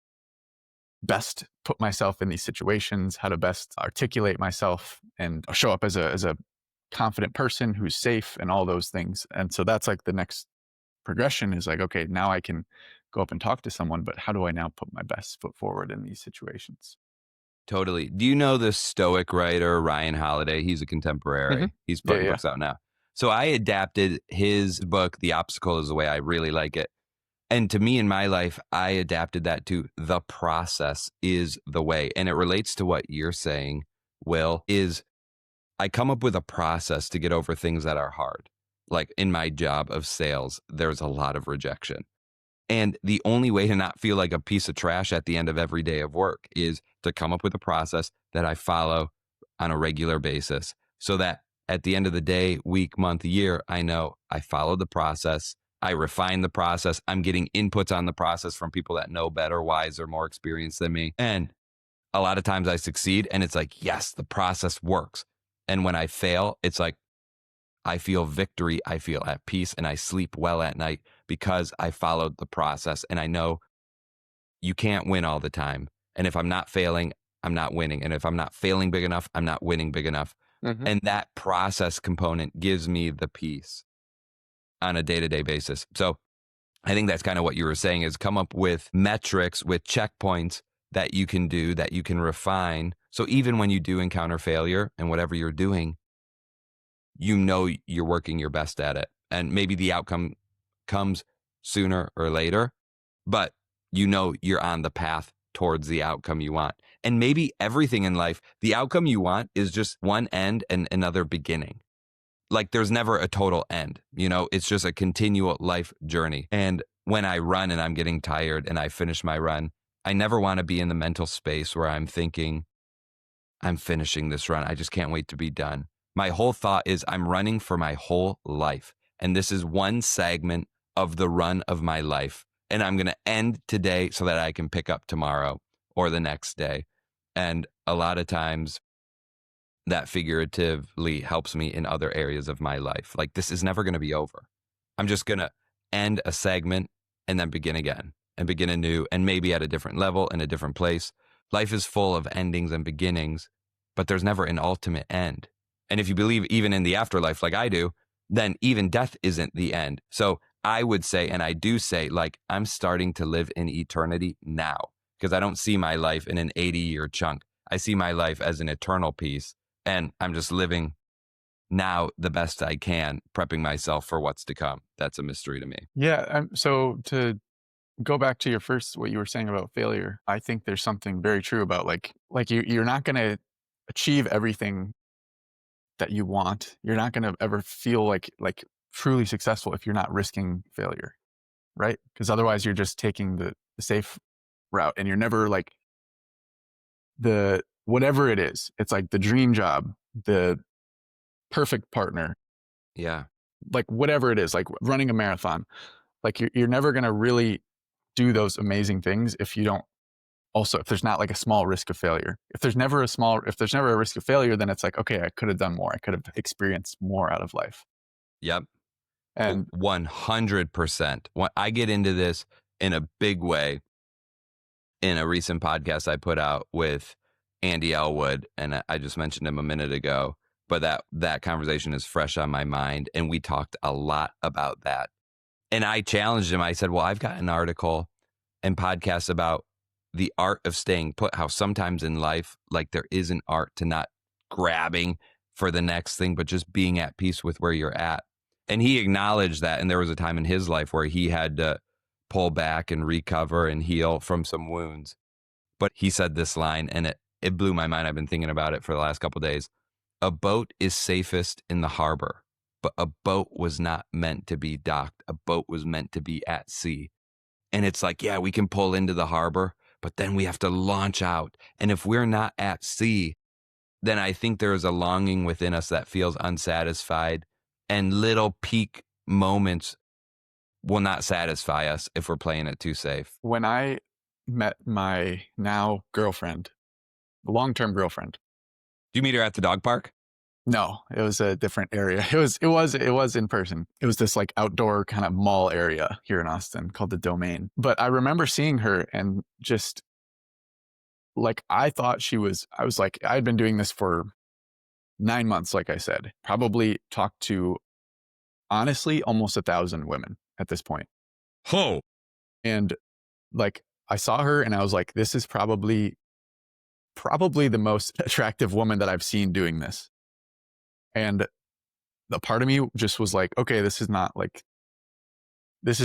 best put myself in these situations, how to best articulate myself and show up as a confident person who's safe and all those things. And so that's like the next progression is like, okay, now I can go up and talk to someone, but how do I now put my best foot forward in these situations? Totally. Do you know the Stoic writer, Ryan Holiday? He's a contemporary. He's putting books out now. So I adapted his book, The Obstacle is the Way. I really like it. And to me in my life, I adapted that to the process is the way. And it relates to what you're saying, Will, is I come up with a process to get over things that are hard. Like in my job of sales, there's a lot of rejection. And the only way to not feel like a piece of trash at the end of every day of work is to come up with a process that I follow on a regular basis so that at the end of the day, week, month, year, I know I followed the process. I refined the process. I'm getting inputs on the process from people that know better, wiser, more experienced than me. And a lot of times I succeed and it's like, yes, the process works. And when I fail, it's like, I feel victory, I feel at peace, and I sleep well at night because I followed the process. And I know you can't win all the time. And if I'm not failing, I'm not winning. And if I'm not failing big enough, I'm not winning big enough. Mm-hmm. And that process component gives me the peace on a day-to-day basis. So I think that's kind of what you were saying is come up with metrics, with checkpoints that you can do, that you can refine. So even when you do encounter failure and whatever you're doing, you know you're working your best at it. And maybe the outcome comes sooner or later, but you know you're on the path towards the outcome you want. And maybe everything in life, the outcome you want is just one end and another beginning. Like there's never a total end, you know, it's just a continual life journey. And when I run and I'm getting tired and I finish my run, I never want to be in the mental space where I'm thinking, I'm finishing this run. I just can't wait to be done. My whole thought is I'm running for my whole life. And this is one segment of the run of my life. And I'm going to end today so that I can pick up tomorrow or the next day. And a lot of times that figuratively helps me in other areas of my life. Like this is never going to be over. I'm just going to end a segment and then begin again and begin anew and maybe at a different level in a different place. Life is full of endings and beginnings, but there's never an ultimate end. And if you believe even in the afterlife, like I do, then even death isn't the end. So I would say, and I do say, like, I'm starting to live in eternity now because I don't see my life in an 80-year chunk. I see my life as an eternal piece, and I'm just living now the best I can, prepping myself for what's to come. That's a mystery to me. Yeah. So to go back to your first, what you were saying about failure, I think there's something very true about you're not going to achieve everything that you want. You're not going to ever feel like truly successful if you're not risking failure, right? Because otherwise you're just taking the safe route and you're never like whatever it is. It's like the dream job, the perfect partner, Yeah. like whatever it is, like running a marathon. Like you're never going to really do those amazing things if you don't also, if there's not like a small risk of failure. If there's never a risk of failure, then it's like, okay, I could have done more. I could have experienced more out of life. Yep. And 100%. I get into this in a big way in a recent podcast I put out with Andy Elwood, and I just mentioned him a minute ago, but that conversation is fresh on my mind, and we talked a lot about that. And I challenged him. I said, well, I've got an article and podcast about the art of staying put, how sometimes in life, like there is an art to not grabbing for the next thing, but just being at peace with where you're at. And he acknowledged that. And there was a time in his life where he had to pull back and recover and heal from some wounds. But he said this line, and it blew my mind. I've been thinking about it for the last couple of days. A boat is safest in the harbor, but a boat was not meant to be docked. A boat was meant to be at sea. And it's like, yeah, we can pull into the harbor, but then we have to launch out. And if we're not at sea, then I think there is a longing within us that feels unsatisfied. And little peak moments will not satisfy us if we're playing it too safe. when I met my now girlfriend, long-term girlfriend, Do you meet her at the dog park? no, it was a different area. It was in person. It was this like outdoor kind of mall area here in Austin called the Domain. But I remember seeing her and just like, I was like, I had been doing this for 9 months. Like I said, probably talked to honestly almost 1,000 women at this point. Oh, And like, I saw her and I was like, this is probably the most attractive woman that I've seen doing this. And the part of me just was like, okay, this is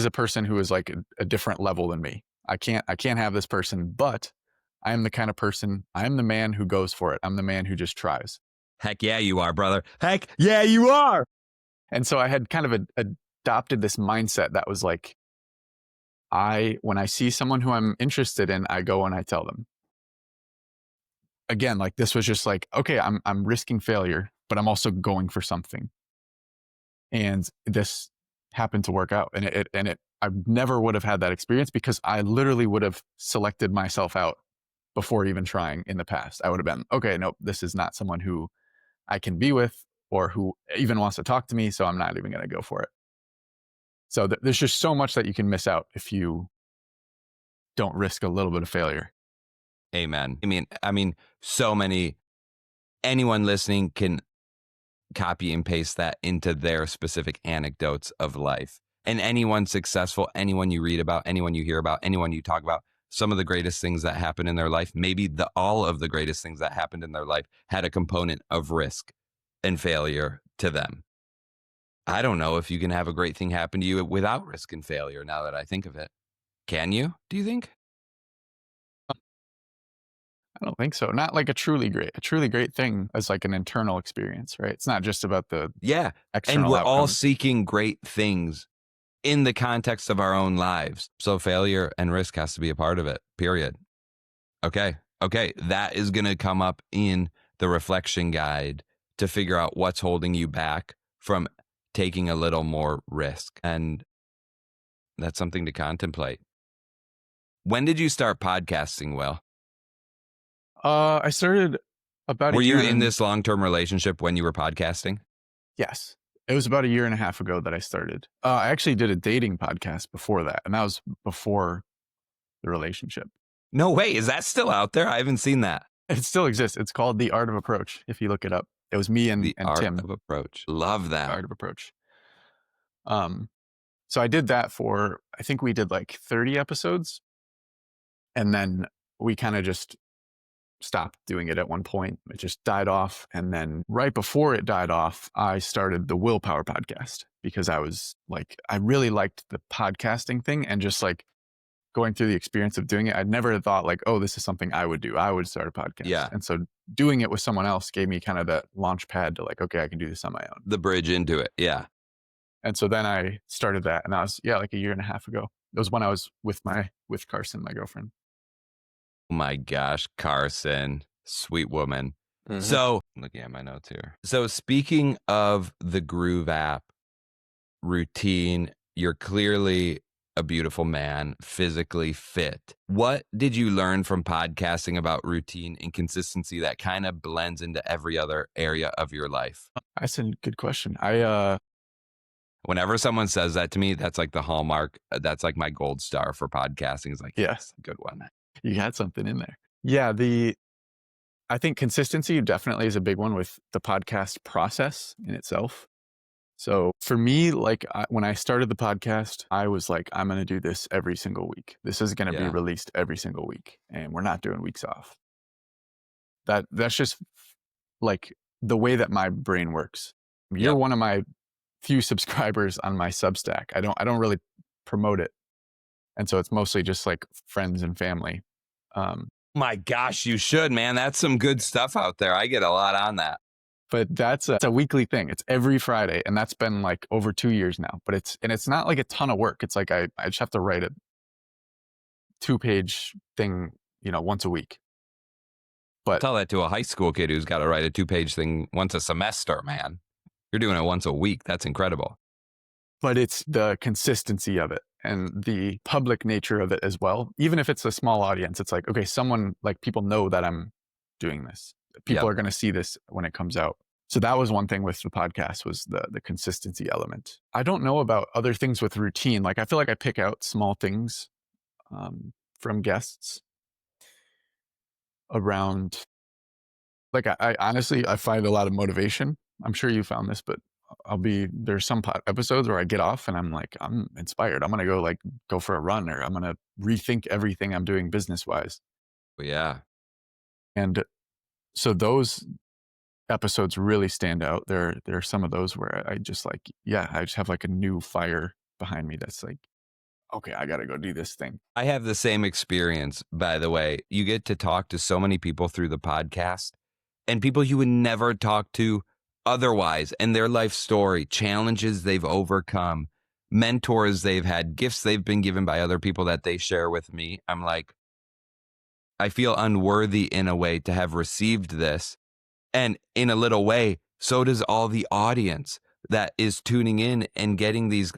a person who is like a different level than me. I can't have this person, but I am the man who goes for it. I'm the man who just tries. heck yeah, you are, brother. Heck yeah, you are. And so I had kind of adopted this mindset that was like, when I see someone who I'm interested in, I go and I tell them. Again, like this was just like, okay, I'm risking failure, but I'm also going for something. And this happened to work out. And I never would have had that experience because I literally would have selected myself out before even trying in the past. I would have been, okay, nope, this is not someone who I can be with or who even wants to talk to me. So I'm not even going to go for it. So there's just so much that you can miss out if you don't risk a little bit of failure. Amen. I mean, so many, anyone listening can copy and paste that into their specific anecdotes of life. And anyone successful, anyone you read about, anyone you hear about, anyone you talk about, some of the greatest things that happened in their life, maybe all of the greatest things that happened in their life had a component of risk and failure to them. I don't know if you can have a great thing happen to you without risk and failure now that I think of it. Can you, do you think? I don't think so. Not like a truly great thing as like an internal experience, right? It's not just about the external and we're all outcomes. seeking great things in the context of our own lives. So failure and risk has to be a part of it, period. Okay. That is going to come up in the reflection guide to figure out what's holding you back from taking a little more risk. And that's something to contemplate. When did you start podcasting, Will? I started about Were a year. Were you in this long-term relationship when you were podcasting? Yes. It was about a year and a half ago that I started. I actually did a dating podcast before that, and that was before the relationship. No way. Is that still out there? I haven't seen that. It still exists. It's called The Art of Approach. If you look it up, it was me and Art Tim. of Approach. Love that. The Art of Approach. So I did that for, I think we did like 30 episodes. And then we kind of just stopped doing it at one point. It just died off. And then right before it died off, I started the Willpower podcast because I was like, I really liked the podcasting thing and just like going through the experience of doing it. I'd never thought like, oh, this is something I would do. I would start a podcast. Yeah. And so doing it with someone else gave me kind of that launch pad to like, okay, I can do this on my own. The bridge into it. Yeah. And so then I started that, and that was, like a year and a half ago. It was when I was with Carson, my girlfriend. Oh my gosh, Carson, sweet woman. Mm-hmm. So looking at my notes here. So speaking of the Groove app routine, you're clearly a beautiful man, physically fit. What did you learn from podcasting about routine and consistency that kind of blends into every other area of your life? That's a good question. Whenever someone says that to me, that's like the hallmark. That's like my gold star for podcasting. It's like, yes, good one. You had something in there. Yeah. I think consistency definitely is a big one with the podcast process in itself. So for me, like when I started the podcast, I was like, I'm going to do this every single week. This is going to be released every single week, and we're not doing weeks off. That's just like the way that my brain works. You're one of my few subscribers on my Substack. I don't really promote it. And so it's mostly just like friends and family. My gosh, you should, man. That's some good stuff out there. I get a lot on that. But it's a weekly thing. It's every Friday. And that's been like over 2 years now. But it's not like a ton of work. It's like I just have to write a 2-page thing, once a week. But tell that to a high school kid who's got to write a 2-page thing once a semester, man. You're doing it once a week. That's incredible. But it's the consistency of it and the public nature of it as well. Even if it's a small audience, it's like, okay, people know that I'm doing this. People are going to see this when it comes out. So that was one thing with the podcast, was the consistency element. I don't know about other things with routine. Like I feel like I pick out small things from guests around. Like I honestly, I find a lot of motivation. I'm sure you found this, but there's some episodes where I get off and I'm like, I'm inspired. I'm going to go for a run, or I'm going to rethink everything I'm doing business wise. Yeah. And so those episodes really stand out. There are some of those where I just like, I just have like a new fire behind me. That's like, okay, I got to go do this thing. I have the same experience, by the way. You get to talk to so many people through the podcast, and people you would never talk to otherwise, and their life story, challenges they've overcome, mentors they've had, gifts they've been given by other people that they share with me. I'm like, I feel unworthy in a way to have received this. And in a little way, so does all the audience that is tuning in and getting these.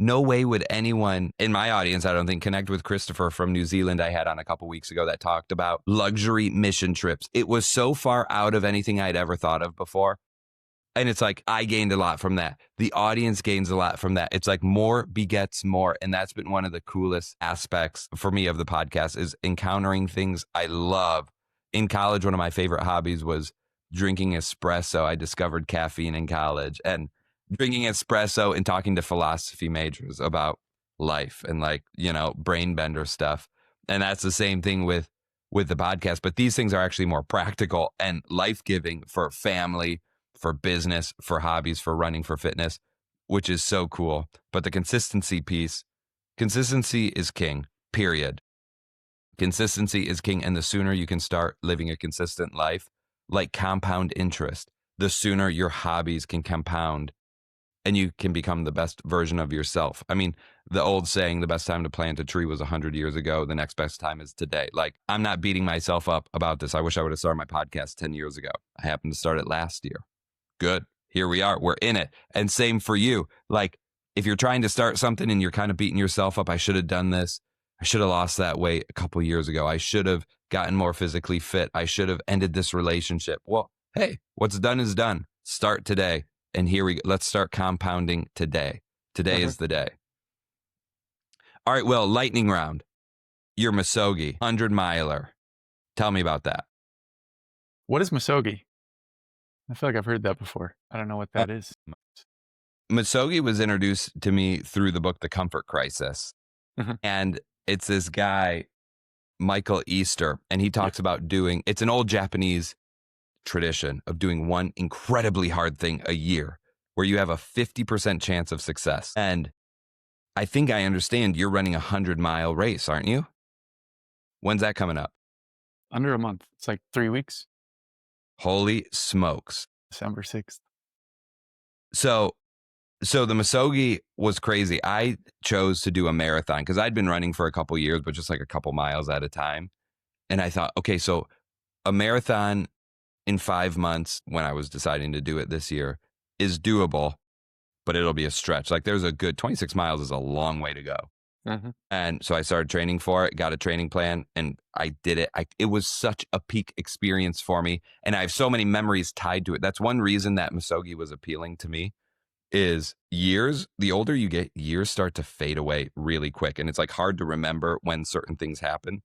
No way would anyone in my audience, I don't think, connect with Christopher from New Zealand I had on a couple weeks ago that talked about luxury mission trips. It was so far out of anything I'd ever thought of before. And it's like, I gained a lot from that. The audience gains a lot from that. It's like more begets more. And that's been one of the coolest aspects for me of the podcast, is encountering things I love. In college, one of my favorite hobbies was drinking espresso. I discovered caffeine in college, and drinking espresso and talking to philosophy majors about life and, like, you know, brain bender stuff. And that's the same thing with the podcast. But these things are actually more practical and life-giving for family, for business, for hobbies, for running, for fitness, which is so cool. But the consistency piece, consistency is king, period. Consistency is king. And the sooner you can start living a consistent life, like compound interest, the sooner your hobbies can compound and you can become the best version of yourself. I mean, the old saying, the best time to plant a tree was 100 years ago. The next best time is today. Like, I'm not beating myself up about this. I wish I would have started my podcast 10 years ago. I happened to start it last year. Good. Here we are. We're in it. And same for you. Like, if you're trying to start something and you're kind of beating yourself up, I should have done this. I should have lost that weight a couple years ago. I should have gotten more physically fit. I should have ended this relationship. Well, hey, what's done is done. Start today. And here we go. Let's start compounding today. Today is the day. All right, Will, lightning round. Your Misogi, 100-miler. Tell me about that. What is Misogi? I feel like I've heard that before. I don't know what that is. Misogi was introduced to me through the book The Comfort Crisis. And it's this guy, Michael Easter, and he talks about doing, it's an old Japanese tradition of doing one incredibly hard thing a year where you have a 50% chance of success. And I think I understand you're running a 100-mile race, aren't you? When's that coming up? Under a month. It's like 3 weeks. Holy smokes. December 6th. So the Misogi was crazy. I chose to do a marathon because I'd been running for a couple years, but just like a couple miles at a time. And I thought, okay, so a marathon in 5 months, when I was deciding to do it this year, is doable, but it'll be a stretch. Like, there's a good 26 miles is a long way to go. And so I started training for it, got a training plan, and I did it. It was such a peak experience for me. And I have so many memories tied to it. That's one reason that Misogi was appealing to me, is years, the older you get, years start to fade away really quick. And it's like hard to remember when certain things happen.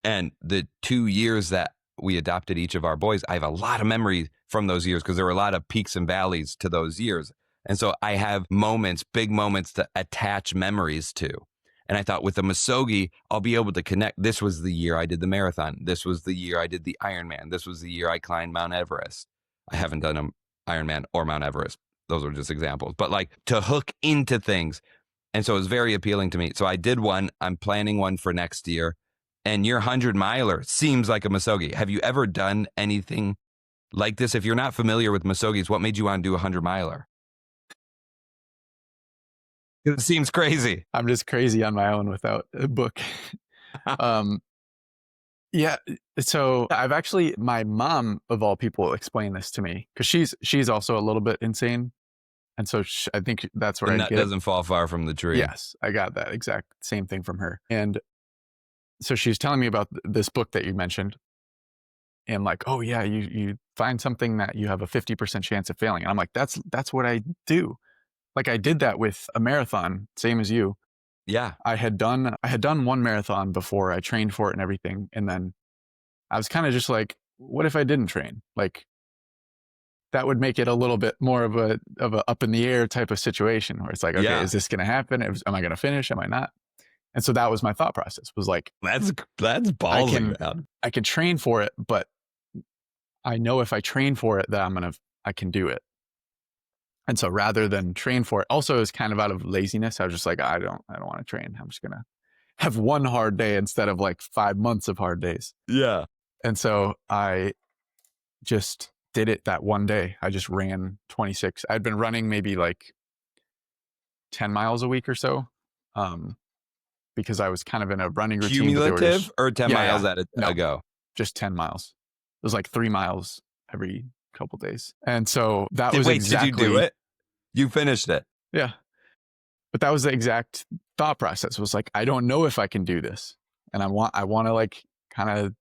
And the 2 years that we adopted each of our boys, I have a lot of memories from those years because there were a lot of peaks and valleys to those years. And so I have moments, big moments to attach memories to. And I thought with the Misogi, I'll be able to connect. This was the year I did the marathon. This was the year I did the Ironman. This was the year I climbed Mount Everest. I haven't done an Ironman or Mount Everest. Those are just examples. But like, to hook into things. And so it was very appealing to me. So I did one. I'm planning one for next year. And your 100-miler seems like a Misogi. Have you ever done anything like this? If you're not familiar with Misogis, what made you want to do a 100-miler? It seems crazy. I'm just crazy on my own without a book. Yeah. So I've actually, my mom of all people explained this to me because she's also a little bit insane. And so I think that's where that doesn't fall far from the tree. Yes. I got that exact same thing from her. And so she's telling me about this book that you mentioned. And like, oh yeah, you find something that you have a 50% chance of failing. And I'm like, that's what I do. Like, I did that with a marathon, same as you. Yeah. I had done one marathon before. I trained for it and everything. And then I was kind of just like, what if I didn't train? Like, that would make it a little bit more of a up in the air type of situation where it's like, okay, is this going to happen? Am I going to finish? Am I not? And so that was my thought process, was like, that's ballsy, man. I can train for it, but I know if I train for it that I can do it. And so rather than train for it, also it was kind of out of laziness. I was just like, I don't want to train. I'm just going to have one hard day instead of like 5 months of hard days. Yeah. And so I just did it that one day. I just ran 26. I'd been running maybe like 10 miles a week or so. Because I was kind of in a running routine. Cumulative or 10 Yeah, miles yeah. at a No. go? Just 10 miles. It was like 3 miles every couple days. And so that was Wait, exactly. did you do it? You finished it. Yeah. But that was the exact thought process. Was like, I don't know if I can do this. And I want to like kind of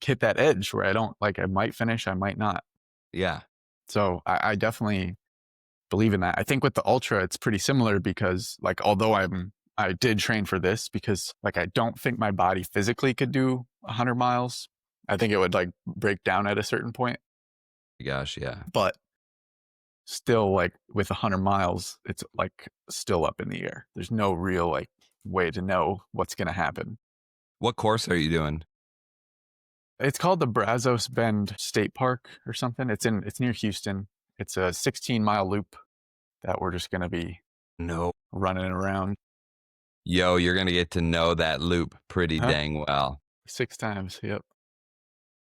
hit that edge where I don't like, I might finish, I might not. Yeah. So I definitely believe in that. I think with the ultra, it's pretty similar because like, although I did train for this because like, I don't think my body physically could do 100 miles. I think it would like break down at a certain point. Gosh, yeah. But still like with 100 miles, it's like still up in the air. There's no real like way to know what's going to happen. What course are you doing? It's called the Brazos Bend State Park or something. It's near Houston. It's a 16-mile loop that we're just going to be running around. Yo, you're going to get to know that loop pretty dang well. 6 times. Yep.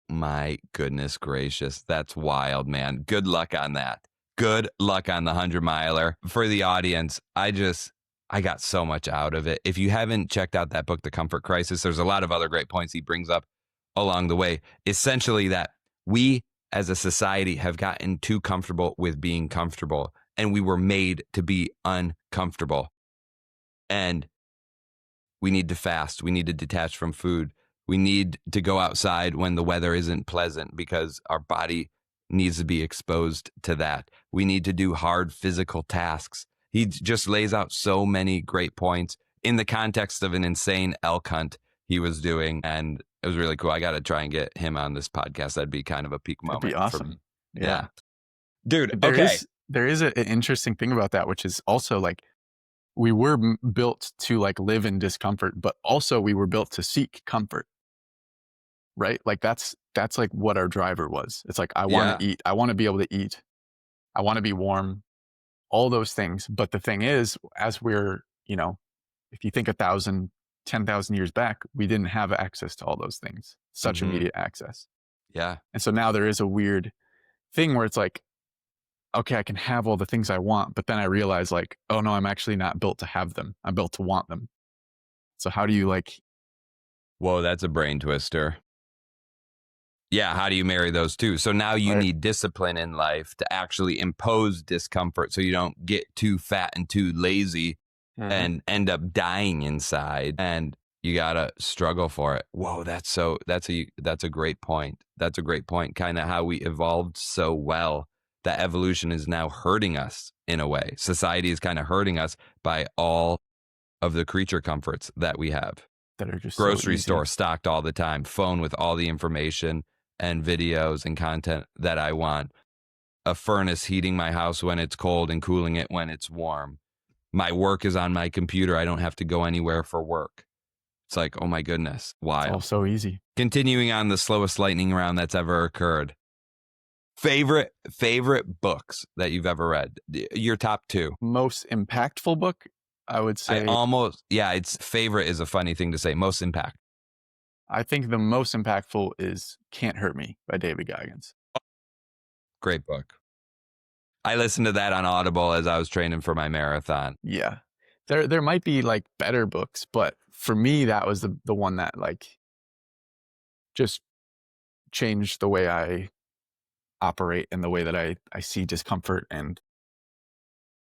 My goodness gracious. That's wild, man. Good luck on that. Good luck on the 100-miler. For the audience, I got so much out of it. If you haven't checked out that book, The Comfort Crisis, there's a lot of other great points he brings up along the way. Essentially that we as a society have gotten too comfortable with being comfortable, and we were made to be uncomfortable. And we need to fast. We need to detach from food. We need to go outside when the weather isn't pleasant because our body needs to be exposed to that. We need to do hard physical tasks. He just lays out so many great points in the context of an insane elk hunt he was doing. And it was really cool. I got to try and get him on this podcast. That'd be kind of a peak moment. That'd be awesome. For me. Yeah. Dude, there is an interesting thing about that, which is also like, we were built to like live in discomfort, but also we were built to seek comfort. Right? Like that's like what our driver was. It's like, I want to eat. I want to be able to eat. I want to be warm, all those things. But the thing is, as we're, if you think 1,000, 10,000 years back, we didn't have access to all those things, such immediate access. Yeah. And so now there is a weird thing where it's like, okay, I can have all the things I want, but then I realize like, oh no, I'm actually not built to have them. I'm built to want them. So how do you like... Whoa, that's a brain twister. Yeah, how do you marry those two? So now you need discipline in life to actually impose discomfort so you don't get too fat and too lazy and end up dying inside, and you got to struggle for it. Whoa, that's a great point. That's a great point. Kind of how we evolved so well that evolution is now hurting us in a way. Society is kind of hurting us by all of the creature comforts that we have. That are just grocery store stocked all the time, phone with all the information and videos and content that I want, a furnace heating my house when it's cold and cooling it when it's warm. My work is on my computer. I don't have to go anywhere for work. It's like, oh my goodness, wild. It's all so easy. Continuing on the slowest lightning round that's ever occurred. Favorite books that you've ever read? Your top 2. Most impactful book, I would say. It's favorite is a funny thing to say. Most impact. I think the most impactful is Can't Hurt Me by David Goggins. Great book. I listened to that on Audible as I was training for my marathon. Yeah. There might be like better books, but for me, that was the one that like just changed the way I operate and the way that I see discomfort. And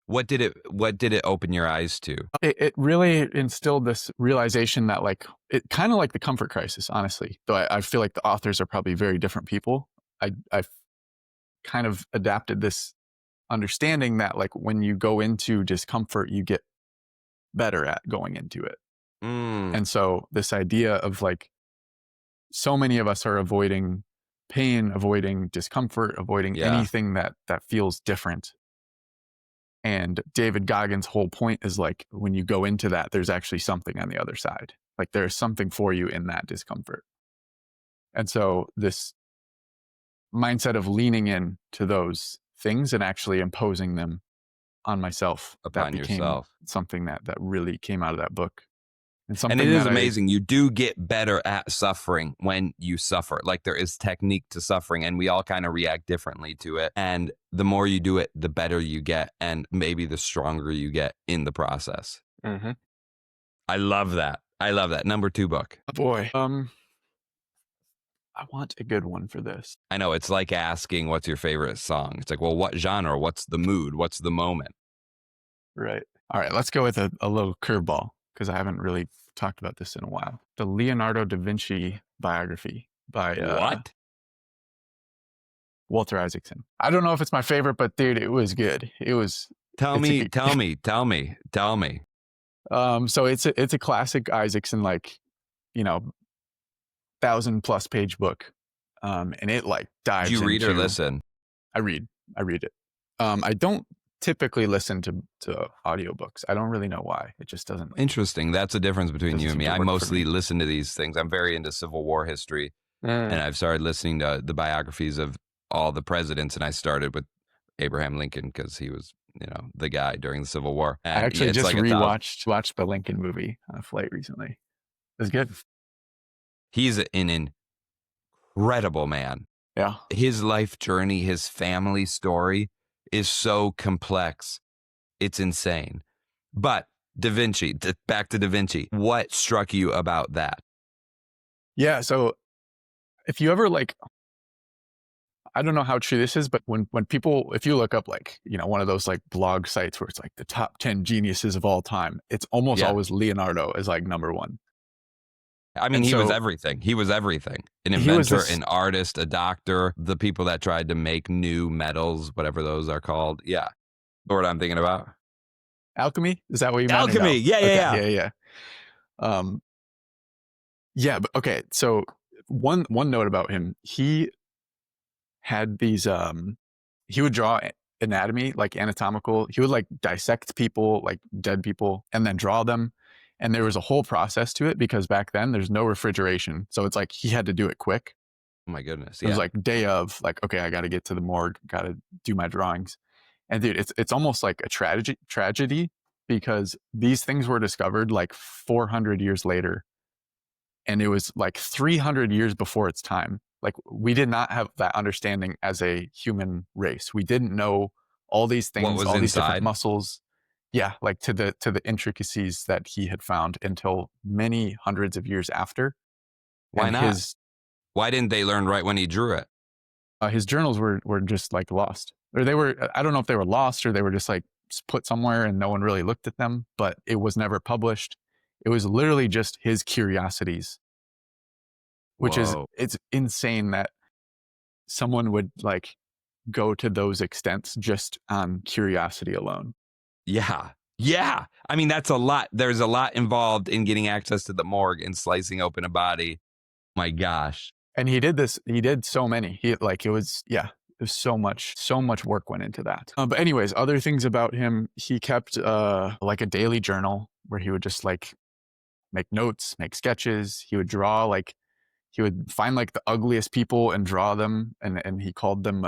what did it open your eyes to? It really instilled this realization that like, it kind of like the comfort crisis, honestly, though I feel like the authors are probably very different people. I've kind of adapted this understanding that like when you go into discomfort, you get better at going into it. And so this idea of like, so many of us are avoiding pain, avoiding discomfort, avoiding anything that feels different. And David Goggins' whole point is like, when you go into that, there's actually something on the other side. Like there's something for you in that discomfort. And so this mindset of leaning in to those things and actually imposing them on myself, upon that became yourself, something that really came out of that book. And And it something is that amazing. You do get better at suffering when you suffer. Like there is technique to suffering, and we all kind of react differently to it. And the more you do it, the better you get, and maybe the stronger you get in the process. Mm-hmm. I love that. I love that. Number 2 book. Oh boy. I want a good one for this. I know it's like asking what's your favorite song. It's like, well, what genre? What's the mood? What's the moment? Right. All right. Let's go with a little curveball because I haven't really talked about this in a while. The Leonardo da Vinci biography by What? Walter Isaacson. I don't know if it's my favorite, but dude, it was good. It was. Tell me. So it's a classic Isaacson, like, 1,000+ page book, and it like dives. Do you read or into, listen? I read it. I don't typically listen to audiobooks. I don't really know why. It just doesn't. Interesting. That's the difference between you and me. I work for mostly me. listen to these things. I'm very into Civil War history, and I've started listening to the biographies of all the presidents. And I started with Abraham Lincoln because he was, the guy during the Civil War. And I actually it's just like watched the Lincoln movie on a flight recently. It was good. He's an incredible man. Yeah. His life journey, his family story is so complex. It's insane. But Da Vinci, back to Da Vinci. What struck you about that? Yeah. So if you ever I don't know how true this is, but when people, if you look up one of those like blog sites where it's like the top 10 geniuses of all time, it's almost always Leonardo as like number one. I mean, he was everything. He was everything. An inventor, an artist, a doctor, the people that tried to make new metals, whatever those are called. Yeah. Know what I'm thinking about? Alchemy? Is that what you meant? Alchemy. No? Yeah. Yeah, but okay. So one note about him, he had these, he would draw anatomy, like anatomical. He would like dissect people, like dead people, and then draw them. And there was a whole process to it because back then there's no refrigeration. So it's like he had to do it quick. Oh my goodness. Yeah. It was like day of, like, okay, I got to get to the morgue, got to do my drawings. And dude, it's almost like a tragedy because these things were discovered like 400 years later. And it was like 300 years before its time. Like we did not have that understanding as a human race. We didn't know all these things, all these different muscles. Yeah, like to the intricacies that he had found until many hundreds of years after. Why not? Why didn't they learn right when he drew it? His journals were just like lost, or they were. I don't know if they were lost or they were just like put somewhere and no one really looked at them. But it was never published. It was literally just his curiosities, which it's insane that someone would like go to those extents just on curiosity alone. Yeah. I mean, that's a lot. There's a lot involved in getting access to the morgue and slicing open a body. My gosh. And he did this. He did so many. It was so much work went into that. But anyways, other things about him, he kept like a daily journal where he would just like make notes, make sketches. He would draw, like he would find like the ugliest people and draw them, and he called them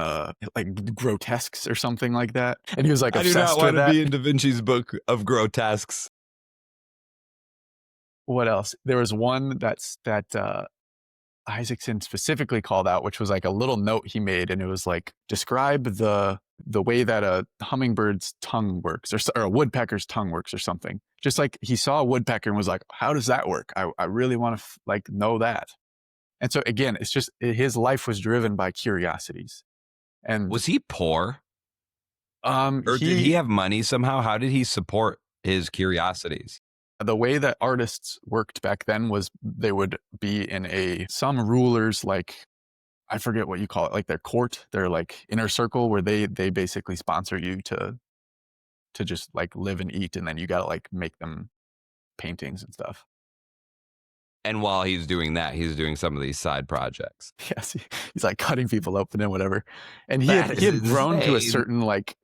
like grotesques or something like that. And he was like obsessed with that. I do not want to be in Da Vinci's book of grotesques. What else? There was one that Isaacson specifically called out, which was like a little note he made, and it was like, describe the way that a hummingbird's tongue works, or a woodpecker's tongue works, or something. Just like he saw a woodpecker and was like, how does that work? I really want to like know that. And so again, it's just his life was driven by curiosities. And was he poor? Or did he have money somehow? How did he support his curiosities? The way that artists worked back then was they would be in some rulers, like, I forget what you call it, like their court, their like inner circle, where they basically sponsor you to just like live and eat, and then you got to like make them paintings and stuff. And while he's doing that, he's doing some of these side projects. Yes, he's like cutting people open and whatever. And he had grown to a certain, like,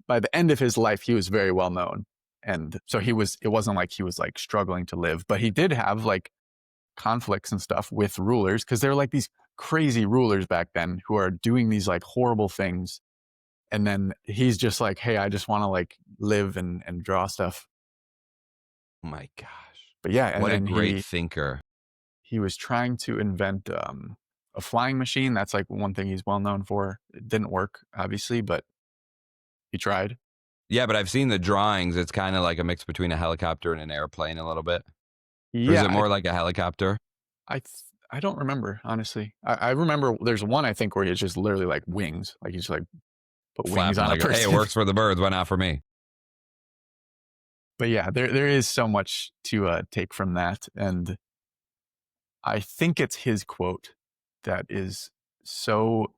by the end of his life, he was very well known. And so it wasn't like he was like struggling to live, but he did have like conflicts and stuff with rulers, because they're like these crazy rulers back then who are doing these like horrible things. And then he's just like, hey, I just want to like live and draw stuff. Oh my gosh. But yeah, and what a then great thinker. he was trying to invent a flying machine. That's like one thing he's well known for. It didn't work, obviously, but he tried. Yeah, but I've seen the drawings. It's kind of like a mix between a helicopter and an airplane a little bit. Or is Yeah, it more like a helicopter? I don't remember, honestly. I remember there's one, I think, where it's just literally like wings. Like he's like put wings Flapping on a like, person. hey, it works for the birds. Why not for me? But yeah, there is so much to take from that. And I think it's his quote that is so,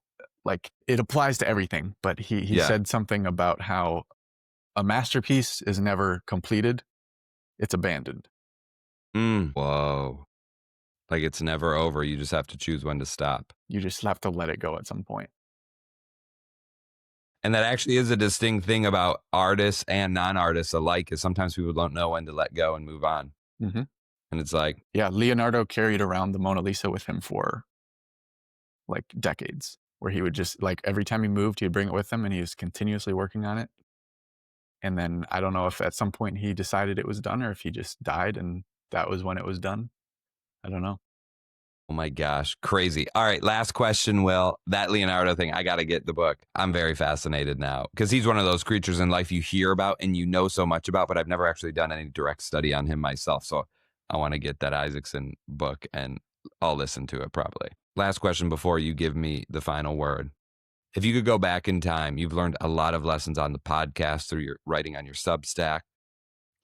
like, it applies to everything. But he said something about how a masterpiece is never completed. It's abandoned. Whoa. Like it's never over. You just have to choose when to stop. You just have to let it go at some point. And that actually is a distinct thing about artists and non-artists alike, is sometimes people don't know when to let go and move on. Mm-hmm. And it's like, yeah, Leonardo carried around the Mona Lisa with him for like decades, where he would just, like, every time he moved, he'd bring it with him and he was continuously working on it. And then I don't know if at some point he decided it was done or if he just died and that was when it was done. I don't know. oh my gosh, crazy. All right, last question, Will. That Leonardo thing, I got to get the book. I'm very fascinated now because he's one of those creatures in life you hear about and you know so much about, but I've never actually done any direct study on him myself. So I want to get that Isaacson book and I'll listen to it probably. Last question before you give me the final word. If you could go back in time, you've learned a lot of lessons on the podcast through your writing on your Substack.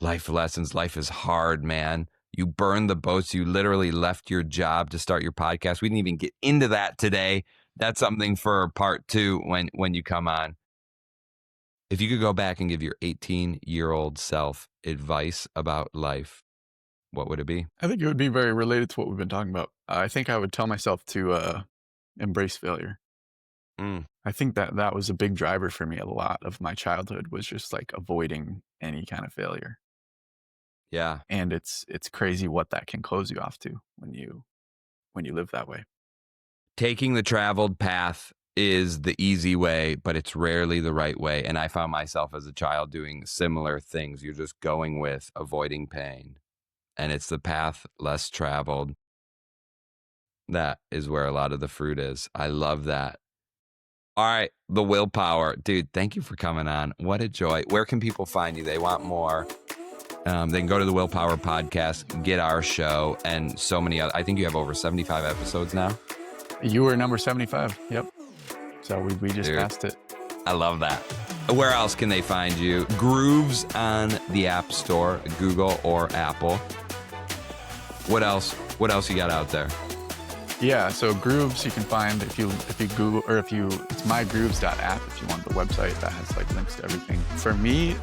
Life lessons. Life is hard, man. You burned the boats. You literally left your job to start your podcast. We didn't even get into that today. That's something for part 2 when you come on. If you could go back and give your 18-year-old self advice about life, what would it be? I think it would be very related to what we've been talking about. I think I would tell myself to embrace failure. I think that was a big driver for me. A lot of my childhood was just like avoiding any kind of failure. Yeah. And it's crazy what that can close you off to when you live that way. Taking the traveled path is the easy way, but it's rarely the right way. And I found myself as a child doing similar things. You're just going with avoiding pain. And it's the path less traveled. That is where a lot of the fruit is. I love that. All right, the willpower. Dude, thank you for coming on. What a joy. Where can people find you? They want more. They can go to the Willpower Podcast, get our show, and so many other. I think you have over 75 episodes now. You were number 75. Yep. So we just passed it. I love that. Where else can they find you? Grooves on the App Store, Google or Apple. What else? What else you got out there? Yeah, so Grooves you can find if you Google, or it's mygrooves.app if you want the website that has like links to everything. For me,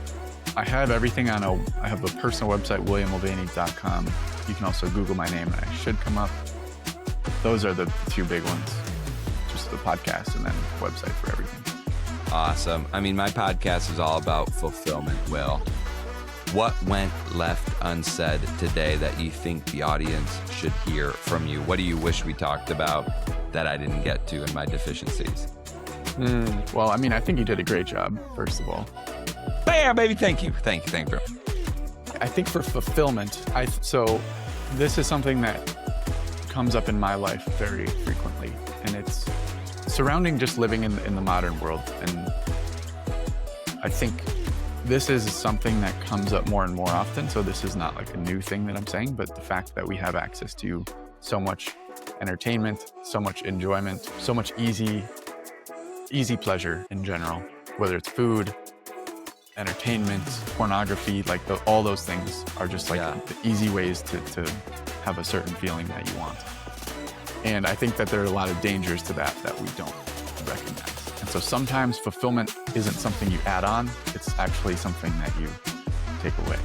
I have everything I have a personal website, williammulvaney.com. You can also Google my name and I should come up. Those are the 2 big ones. Just the podcast and then website for everything. Awesome. I mean, my podcast is all about fulfillment, Will. What went left unsaid today that you think the audience should hear from you? What do you wish we talked about that I didn't get to in my deficiencies? Well, I mean, I think you did a great job, first of all. Bam, baby. Thank you. Thank you. I think for fulfillment, so this is something that comes up in my life very frequently, and it's surrounding just living in the modern world. And I think this is something that comes up more and more often. So this is not like a new thing that I'm saying, but the fact that we have access to so much entertainment, so much enjoyment, so much easy pleasure in general, whether it's food, entertainment, pornography, like all those things are just like the easy ways to have a certain feeling that you want. And I think that there are a lot of dangers to that we don't recognize. And so sometimes fulfillment isn't something you add on, it's actually something that you take away.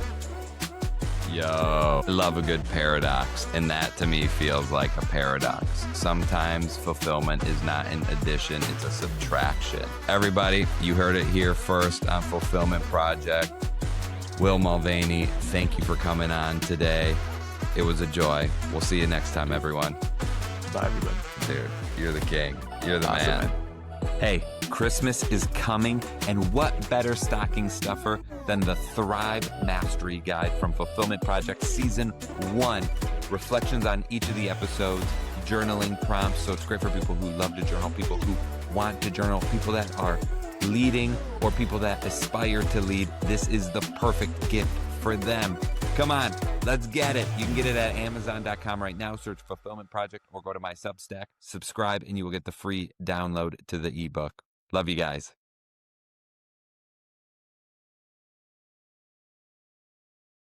Yo, I love a good paradox, and that to me feels like a paradox. Sometimes fulfillment is not an addition, it's a subtraction. Everybody, you heard it here first on Fulfillment Project. Will Mulvaney, thank you for coming on today. It was a joy. We'll see you next time, everyone. Bye, everybody. Dude, you're the king. You're the awesome, man. Hey, Christmas is coming, and what better stocking stuffer than the Thrive Mastery Guide from Fulfillment Project Season 1. Reflections on each of the episodes, journaling prompts, so it's great for people who love to journal, people who want to journal, people that are leading, or people that aspire to lead. This is the perfect gift for them. Come on, let's get it. You can get it at Amazon.com right now. Search Fulfillment Project or go to my Substack. Subscribe and you will get the free download to the ebook. Love you guys.